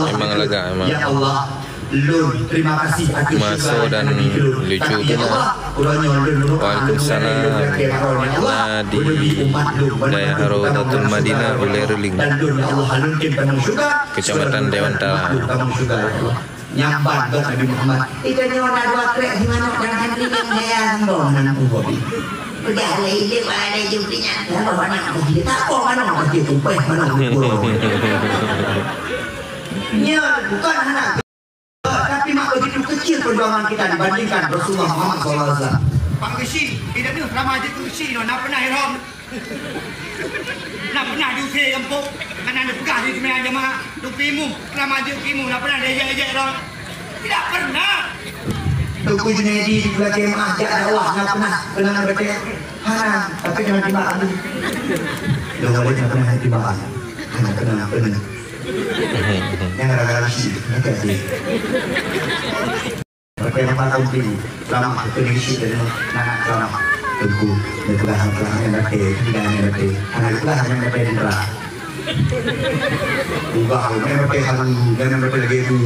Emang lega emang. Ya Allah, Lun, terima kasih atas Masuk dan lucu punya. Waalaikumsalam. Nah di daerah Raudatul Madinah uleri Kecamatan Dewantara. Nyamban ke Nabi Muhammad. Itu nyona dua krek gimana dan henti yang hean bonan ugobi. Udah lagi ada jumpinya. Kalau mana aku kita kok mana aku tumpah mana aku. Nya bukan anak. Tapi mak begitu kecil perjuangan kita dibandingkan Rasulullah Muhammad SAW. Pak Kesi, tidak ada ramai je Kesi no, nak pernah heran. Nak pernah diusir kampung. Karena ada pegah di sebenarnya jemaah. Dukimu, ramai je dukimu, nak pernah dia heran. Tidak pernah. Tuku Junaidi di bulan jemaah jak Allah nak pernah kena baca hana tapi jangan dibahas. Jangan boleh pernah dibahas. Kena. Yang gara-gara sih, agak sih. Pakai nama kompi, lama itu diisi dari anak lama. Tunggu, itulah yang dapat, tidak yang dapat. Anak itulah yang dapat interah. Buka, yang dapat halu, yang dapat lagi itu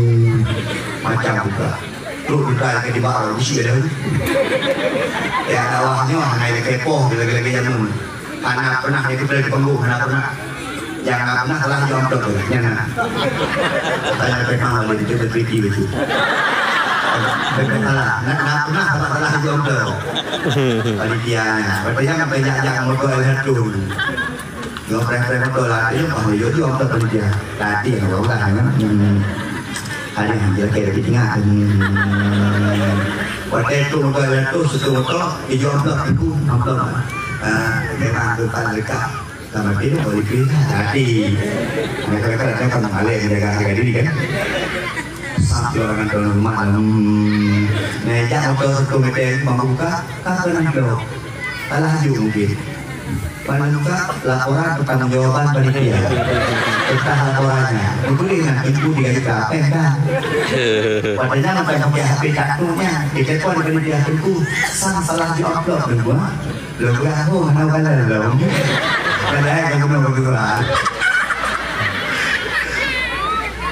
macam buka. Lu buka lagi di bawah, diisi ada. Ya awalnya hanya kepo, lagi jamun. Anak pernah itu dari panggung, anak pernah. Jangan pernah salah contoh jangan. Saya pernah lagi itu berpikir itu. Salah, nak pernah salah contoh. Panitia, berarti banyak mau lihat dulu. Yo pernah betul lah, itu yo contoh panitia. Tadi yang orang kan ada yang dia kayak tinggal. Waktu itu mau lihat tuh sesuatu, itu contoh itu contoh. Memang bukan mereka. Sama dia boleh pilih hati. Mereka kadang kan mengalir menjaga harga diri kan. Sampai orang dalam rumah dalam meja atau satu meja membuka kapan itu salah juga mungkin. Panuka laporan pertanggung jawaban panitia. Kita laporannya. Itu dengan ibu digaji kapen kan. Padahal sampai pakai HP kartunya ditelepon panitia itu salah diupload berdua. Lo aku mana kalah lo. Padahal kamu belum bergerak.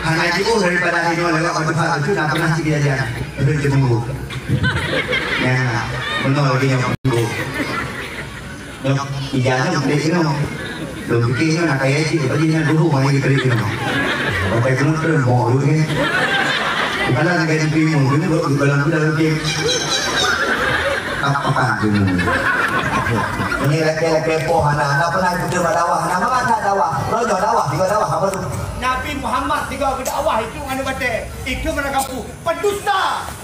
Hanya itu daripada ini lewat waktu itu tak pernah sih dia itu jembu. Ya, menol lagi yang jembu. Yang ijazah beli sini, belum bikinnya nak kayak sih, tadi nya dulu main beli sini. Pakai kena terus mau dulu ni. Kalau nak kayak bingung, ini baru dalam game. Apa tu? Ini laki-laki poh anak pernah ikut dakwah. Nama mana dakwah? Rojo dakwah, tiga dakwah apa tu? Nabi Muhammad tiga ke dakwah itu anu bate. Itu mana kamu? Pendusta.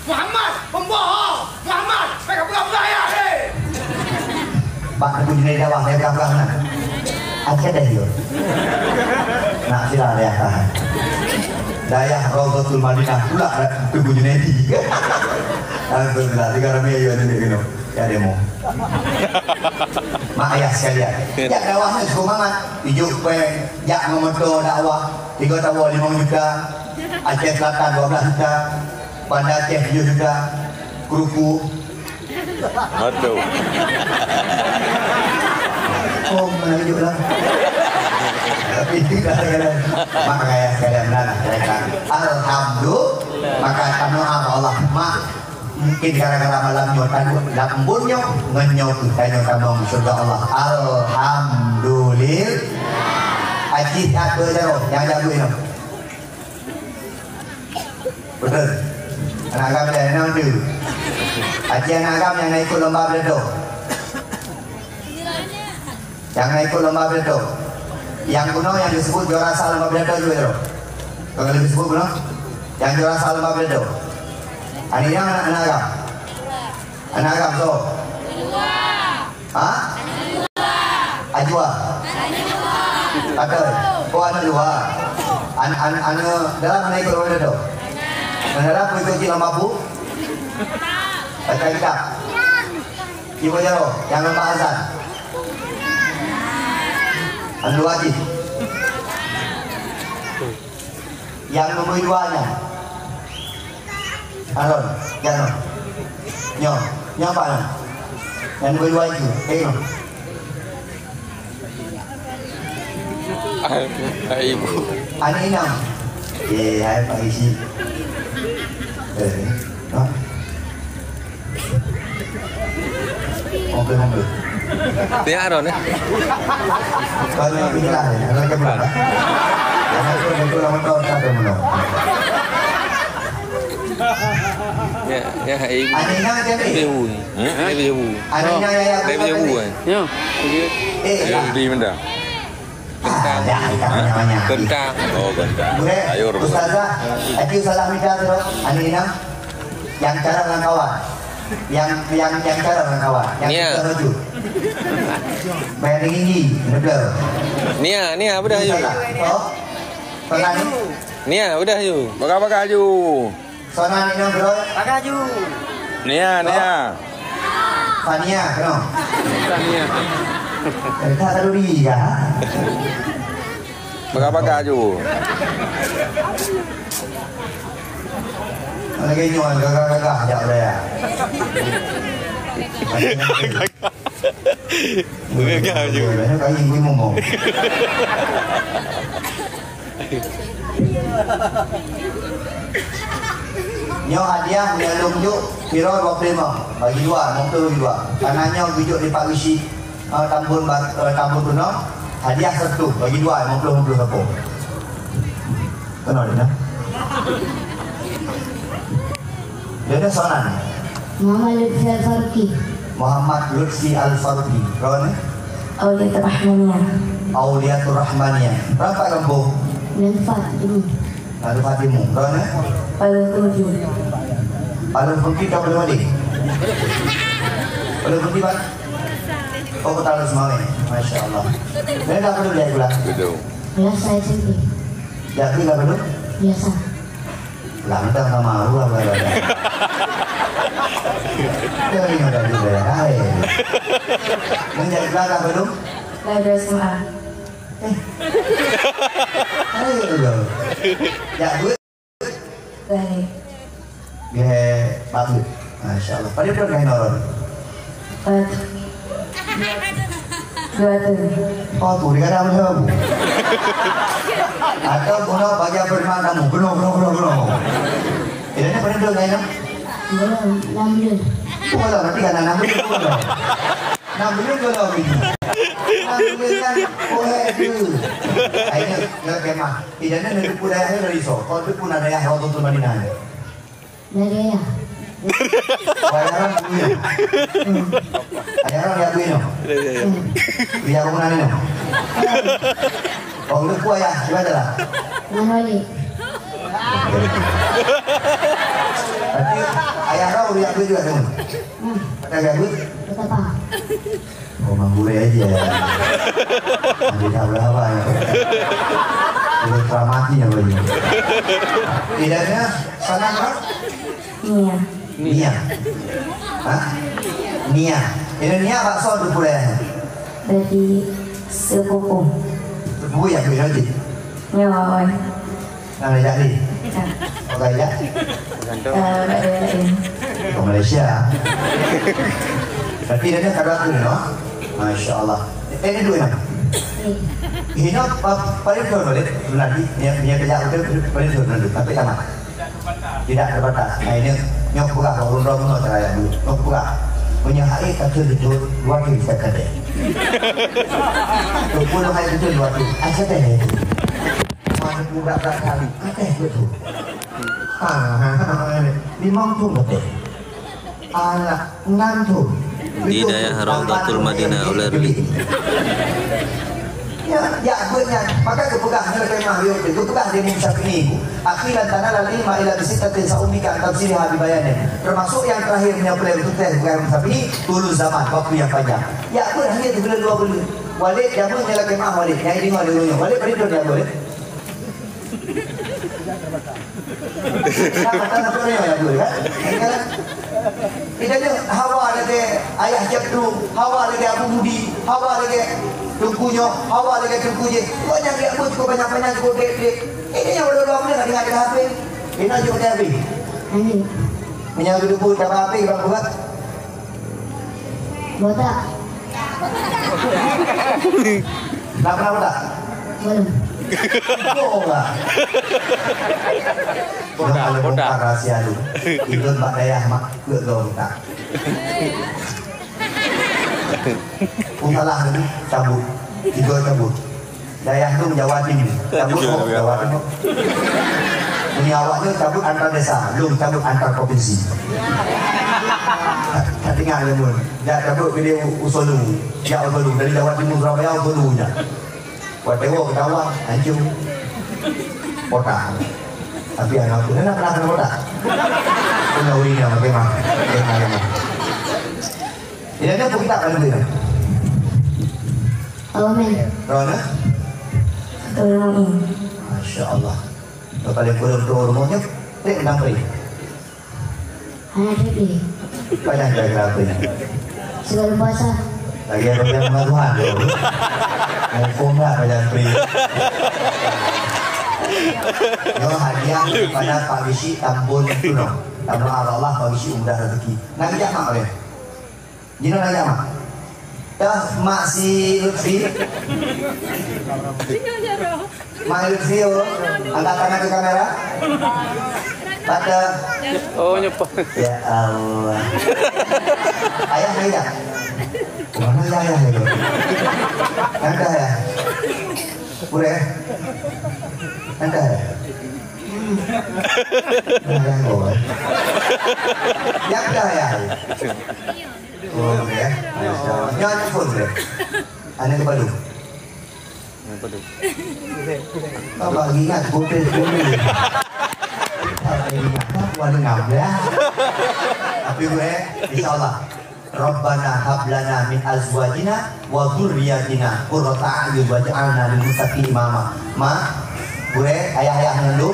Muhammad pembohong. Muhammad mereka pura-pura deh. Pak aku jadi dakwah saya belakang nak. Aceh dah yo. Nak sila ya. Dayah Raudatul Madinah pula tubuh Junaidi. Alhamdulillah, tiga ramai ayo ni kena. Ya demo. Mak ayah sekalian. Ya dakwahnya cukup amat. Hidup ya memoto dakwah 3 tahun 5 juta. Aceh Selatan 12 juta. Banda Aceh 7 juta. Kerupu. Aduh. Oh, mana hidup lah. Tapi tidak ada. Mak ayah sekalian benar. Alhamdulillah. Maka kami Allah mak. Mungkin gara-gara malam nyotan lambunnya ngenyot tanya kamu surga Allah. Alhamdulillah. Aji tak berjaro yang jago ini. Betul. Anak kami yang nak dulu. Aji anak kami yang ikut lomba beledok. Yang ikut lomba beledok. Yang kuno yang disebut juara asal lomba beledok juga. Kalau disebut kuno, yang juara asal lomba beledok. Ani yang anak agam? Anak agam so? Hah? Ajwa? Ada? Oh anak dua? Dalam mana ikut lomba itu? Dalam ikut lomba bu? Baca kitab? Ibu jaro? Yang lomba azan? Anu wajib? Yang nombor 2-nya? Alon, jangan. Nyo apa nak? Yang berdua itu, tengok. Ibu. Anak enam. Hai Pak Isi. Mobil. Tiada Aron ya? Kalau yang pilih lah, kalau yang berapa? Yang itu lama tahun sampai menang. Ya, ibu. Anina jadi. Ibu ni. Ibu. Anina ya. Ibu kan. Ya. Di mana? Kentang. Kentang. Oh, kentang. Ayo, Ustazah. Aji salam minta terus. Anina yang cara dengan kawan. Yang cara dengan kawan. Yang teraju. Bayar tinggi, betul. Nia, udah yuk. Oh. Pelan ni. Nia, udah yuk. Bakar yuk. Sonan ini bro. Bagaju. Nia. Fania, kenapa? Nia. Kita tahu dia kah? Bakar yuk. Lagi nyuan gagah jauh dah ya. Gagah yuk. Kali ini ngomong. Nyo hadiah menyalung juk kira 25 bagi 2 motor bagi 2 karena nyo bijuk di Pak Wisi Tambun Kuno hadiah 1 bagi 2 50 apa kenal dia dia ada soalan Muhammad Lutfi Al-Farqi kawan ni Auliatur Rahmaniyah berapa kampung? Lalu Fatimu, kawan ni? Paling pergi tak boleh balik. Boleh pergi bang? Oh kita harus mau ni, masya Allah. Mereka tak perlu lihat pula. Biasa SMP. Jadi tak perlu? Biasa. Lantar tak mahu lah berada. Ini ada juga ya. Hai. Menjadi belakang perlu? Belajar SMA. Ayo. Ya gue. Baik. Dia pabrik, masya Allah. Pada berapa kain orang? 2 Oh tuh dikata apa kamu? Atau kuno bagi apa dengan kamu? Kuno. Ini pada berapa kain? 6 bulan. Oh lah, nanti kan 6 bulan kuno. 6 bulan kuno ini. 6 bulan kan? Oh itu. Ini nggak kemah. Ini dari budaya dari so. Kalau itu pun ada yang Raudatul Madinah. Dari ya. Bayaran punya. Bayaran ya punya. Biar mana ni? Oh, lu kuah ya, gimana lah? Manoli. Berarti ayah kau lihat gue juga dong. Ada gue? Betapa? Oh, mampu aja. Nanti tak berapa ya. Udah teramati ya gue. Tidaknya sana kan? Nia. Nia. Hah? Nia. Ini Nia bakso tu pula. Berarti sepupu. Sepupu ya gue nanti. Nyoi. Nak jadi. Oke ya. Ke Malaysia. Tapi dia kadang tu no. Masya Allah. Ini dua nak. Ini paling dua boleh. Nanti dia kerja itu paling dua nanti. Tapi sama. Tidak terbatas. Nah ini nyok buka orang-orang no cara dulu. Nyok buka. Punya hari kata itu dua kali saya kata. 20 hari itu dua kali. Asal deh. Mana buka kali. Kata betul. Limang tu betul. Anak 6 tu. Di daerah Raudatul Madinah oleh Ya, akhirnya maka kepegang nilai kemah yo itu kepegang di musyaf ini. Akhiran tanah lima ila bisitatin saumika tafsir habibayannya. Termasuk yang terakhir menyapulai untuk teh bukan musyaf ini dulu zaman waktu yang panjang. Ya aku hanya 3 bulan 2 bulan. Walid jamu nilai kemah walid. Yang ini walid dulu. Walid beri dia boleh. Kata-kata tu ya boleh kan? Idanya Hawa lagi ayah Jabdu, Hawa lagi Abu Budi, Hawa lagi tungkunya, Hawa lagi tungkunya. Banyak dia pun cukup banyak cukup dek. Ini yang berdoa boleh tak dengar HP? Ini aja pakai HP. Menyang dulu pun dapat HP bang buat. Botak. Tak pernah botak? Belum. Oh lah. Botak rahasia lu. Itu mbak dayah mak ke botak. Pungalah ni cabut. 3 cabut. Dayah tu Jawa Timur. Cabut Jawa Timur. Ini awaknya cabut antar desa, lu cabut antar provinsi. Tak tinggal dia pun. Dia cabut ke dia Usolu. Ya Usolu dari Jawa Timur Surabaya Usolunya. Buat tengok ketawa, hancur. Botak. Tapi anak aku, nak pernah kena botak? Punya uri yang bagaimana? Ini ada apa kita akan beri? Amin. Rona? Tolong. Masya Allah. Kalau kurang rumahnya, tak nak beri. Anak pergi. Banyak jaga apa ini? Segala puasa. Lagi ada yang Tuhan tu. Mumpung lah banyak beri. Yo hadiah kepada Pak Bisi Tambun itu no. Tambun Allah Pak Bisi mudah rezeki. Nak kerja mak boleh? Jino nak kerja mak? Dah mak si Lutfi. Mak Lutfi yo, angkat tangan ke kamera. Pada. Oh nyepa. Ya Allah. Ayah nak kerja? Mana ayah itu? Ada ya? Boleh? Ada ya? Ada boleh. Yang dah ya? Oh boleh. Jangan pun boleh. Ane kepadu. Apa lagi ingat? Putih. Waduh ngabla. Tapi gue, insyaAllah. Rabbana hablana min azwajina wa dzurriyyatina qurrata a'yun waj'alna lil muttaqina imama. Ma, gue ayah-ayah ngeluh,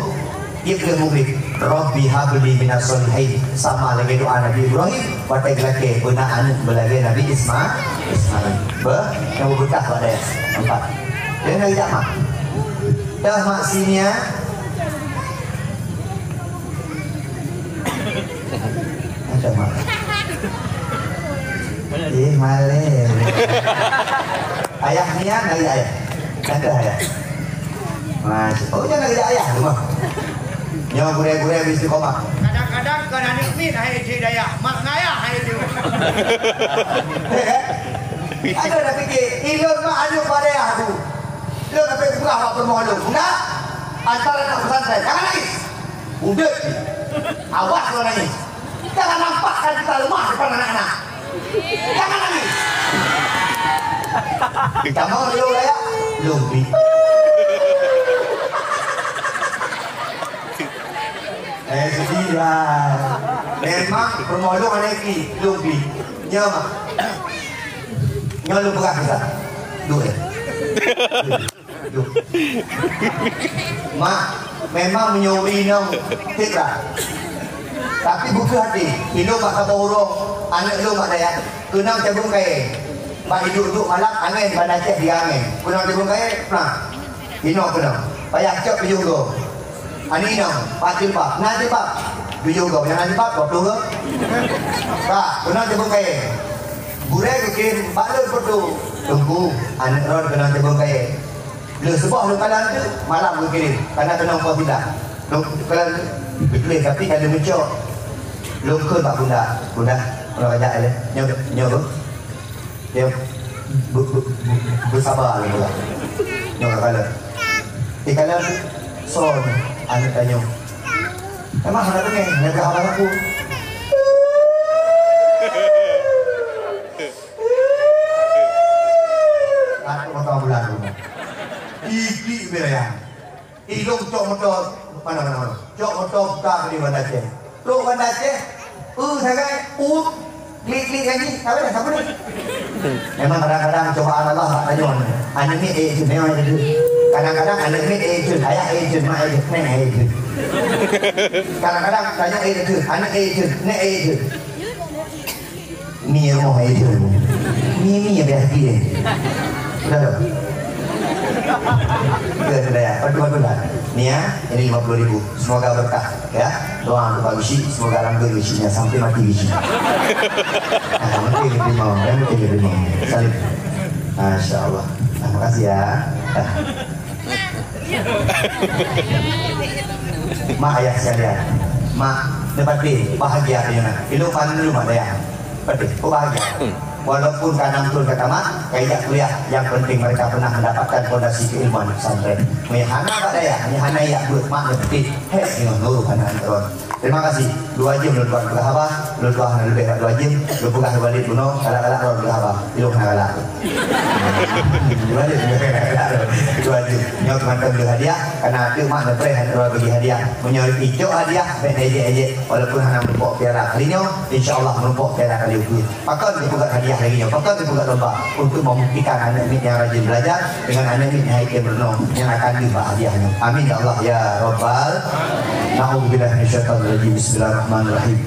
ibnu murid, Rabbi habli minas solihin. Sama lagi doa Nabi Ibrahim, watai lagi beuna anu belagi Nabi Ismail. Yang berkah pada ya. 4. Dia lagi mak. Dah mak sini ya. Ada mak. Male. Ayah Nia nak ayah. Ada ayah. Mas, oh jangan kerja ayah rumah. Nyawa gure-gure habis di koma. Kadang-kadang kena nikmin hai je daya. Mak ngayah hai je. Ada dah fikir, ilmu mak anu pada aku. Lu nak pergi buka apa permohon lu? Enggak. Antara nak pesantren. Jangan nangis. Udah. Awas kalau nangis. Jangan nampakkan kita lemah depan anak-anak. Jangan nangis. Kamu lu ya, lumpi. Sedih lah. Memang permolong lagi lumpi. Nyama. Nyama lu berat kita. Dua. Mak, memang menyuri nong tidak. Tapi buka hati. Hidup mak kata urung. Anak lu mak daya. Kunang cabung kaya. Mak hidup malam angin pada cek di angin. Kunang cabung kaya. Nah. Hino kunang. Payah cek juga. Ani nong. Pak jilbab. Nah jilbab. Juga. Yang jilbab. Kau peluru. Kak. Kunang cabung kaya. Burai bikin balon perlu. Tunggu. Anak rod kunang cabung kaya. Lu sebab lu kalah tu malam lu kirim. Karena kena kau tidak. Lu kalah betul tapi kalau mencok lu ke pak bunda orang ajak dia nyoba dia bersabar lu pula nyoba kalah kalau son anak tanya memang ada ni jaga abang aku aku mau bulan tu gigi beraya ilung cok motor mana cok motor tak di Banda Aceh lu Banda Aceh saya klik lagi siapa ni memang kadang-kadang cobaan Allah tanya anak ni agent memang ada kadang-kadang anak ni agent ayah agent mak agent neng agent kadang-kadang tanya agent anak agent nek agent ni mau agent ni yang dia pilih sudah tak sudah ya berdua ni ya ini 50.000 semoga berkah ya doa untuk Pak Wishi semoga langgeng Wishinya sampai mati Wishi mungkin diterima salim Masya Allah terima kasih ya mak ayah sekalian mak dapat bahagia kehidupan rumah dia bahagia walaupun kanam turun ke tamat kayak kuliah yang penting mereka pernah mendapatkan fondasi keilmuan pesantren mehana pak daya mehana ya buat mak lebih dengan nuru kanan terus terima kasih 2 jam lu buat berapa lu doa lebih dari 2 jam lu buka balik bunuh kalak-kalak lu berapa lu kalak 2 jam 2 jam nyok mantan beli hadiah karena itu mak nepre lu bagi hadiah menyori hijau hadiah ben aja walaupun hanya menumpuk piala kalinya insyaallah menumpuk piala kali itu maka dibuka hadiah lagi apakah dibuka lomba untuk membuktikan anak ini yang rajin belajar dengan anak ini yang haikal berenang yang akan diberi hadiahnya amin ya Allah ya Rabbal na'udzubillahi minasyaitonir rajim bismillahirrahmanirrahim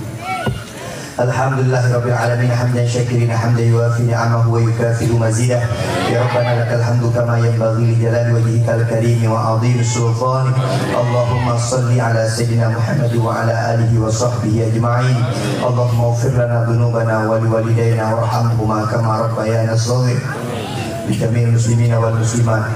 Alhamdulillah Rabbil Alamin hamdan syakirin hamdan yuafi ni'amahu wa yukafi'u mazidah ya Rabbana lakal hamdu kama yanbaghi li jalali wajhikal karim wa 'azimi sultanik Allahumma salli ala sayyidina Muhammad wa ala alihi wa sahbihi ajma'in Allahumma ighfir lana dhunubana wa liwalidayna warhamhuma kama rabbayana shaghir bi jami'il muslimina wal muslimat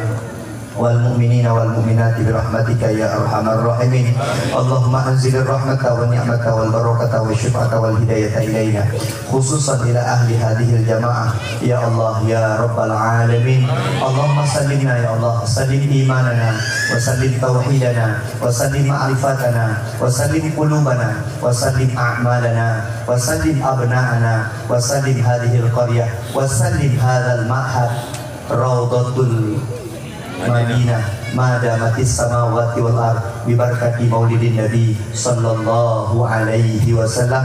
والمؤمنين والمؤمنات برحمتك يا أرحم الراحمين اللهم أنزل الرحمة والنعمة والبركة والشفاعة والهداية إلينا خصوصا إلى أهل هذه الجماعة يا الله يا رب العالمين اللهم سلمنا يا الله سلم إيماننا وسلم توحيدنا وسلم معرفتنا وسلم قلوبنا وسلم أعمالنا وسلم أبناءنا وسلم هذه القرية وسلم هذا المعهد روضة Madinah madamatis samawati wal ard bi barakati maulidin nabi sallallahu alaihi wasallam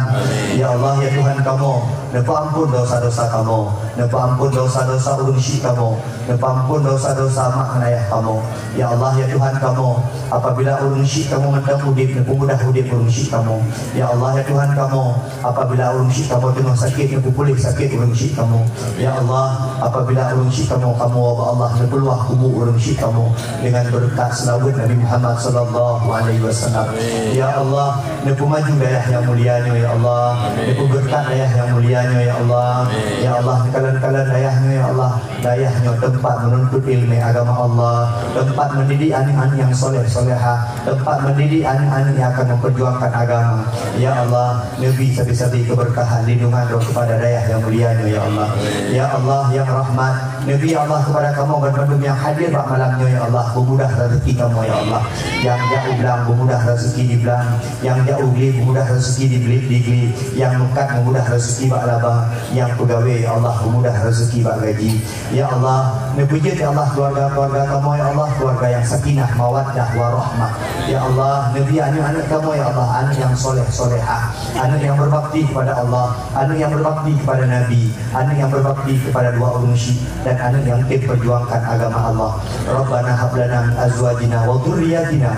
ya Allah ya Tuhan kamu nepa ampun dosa-dosa kamu nepa ampun dosa-dosa ulun syik kamu nepa ampun dosa-dosa mak ayah kamu ya Allah ya Tuhan kamu apabila ulun syik kamu mendang udip nepa mudah udip ulun syik kamu ya Allah ya Tuhan kamu apabila ulun syik kamu tengah sakit nepa pulih sakit ulun syik kamu ya Allah apabila ulun syik kamu wabah Allah nepa luah kubur ulun syik kamu dengan berkat selawat Nabi Muhammad sallallahu alaihi wasallam. Ya Allah, nepu maju dayah yang mulianya ya Allah. Nepu berkat dayah yang mulianya ya Allah. Ya Allah, kalian-kalian dayahnya ya Allah. Dayahnya tempat menuntut ilmu agama Allah, tempat mendidik anak-anak yang soleh-soleha, tempat mendidik anak-anak yang akan memperjuangkan agama. Ya Allah, Nabi sabi-sabi keberkahan lindungan roh kepada dayah yang mulianya ya Allah. Ya Allah yang rahmat, Nabi Allah kepada kamu bermandum yang hadir pada malamnya ya Allah. Mudah rezeki kamu ya Allah. Yang jauh belang memudah rezeki di belang, yang jauh beli memudah rezeki di beli, yang mekat memudah rezeki bak laba, yang pegawai ya Allah memudah rezeki bak gaji. Ya Allah, nepujit ya Allah keluarga-keluarga kamu ya Allah, keluarga yang sakinah mawaddah warahmah. Ya Allah, nabi anak-anak kamu ya Allah, anak yang soleh-solehah, anak yang berbakti kepada Allah, anak yang berbakti kepada Nabi, anak yang berbakti kepada dua ulun syih, dan anak yang perjuangkan agama Allah. Rabbana hab lana min azwajina wa dhurriyyatina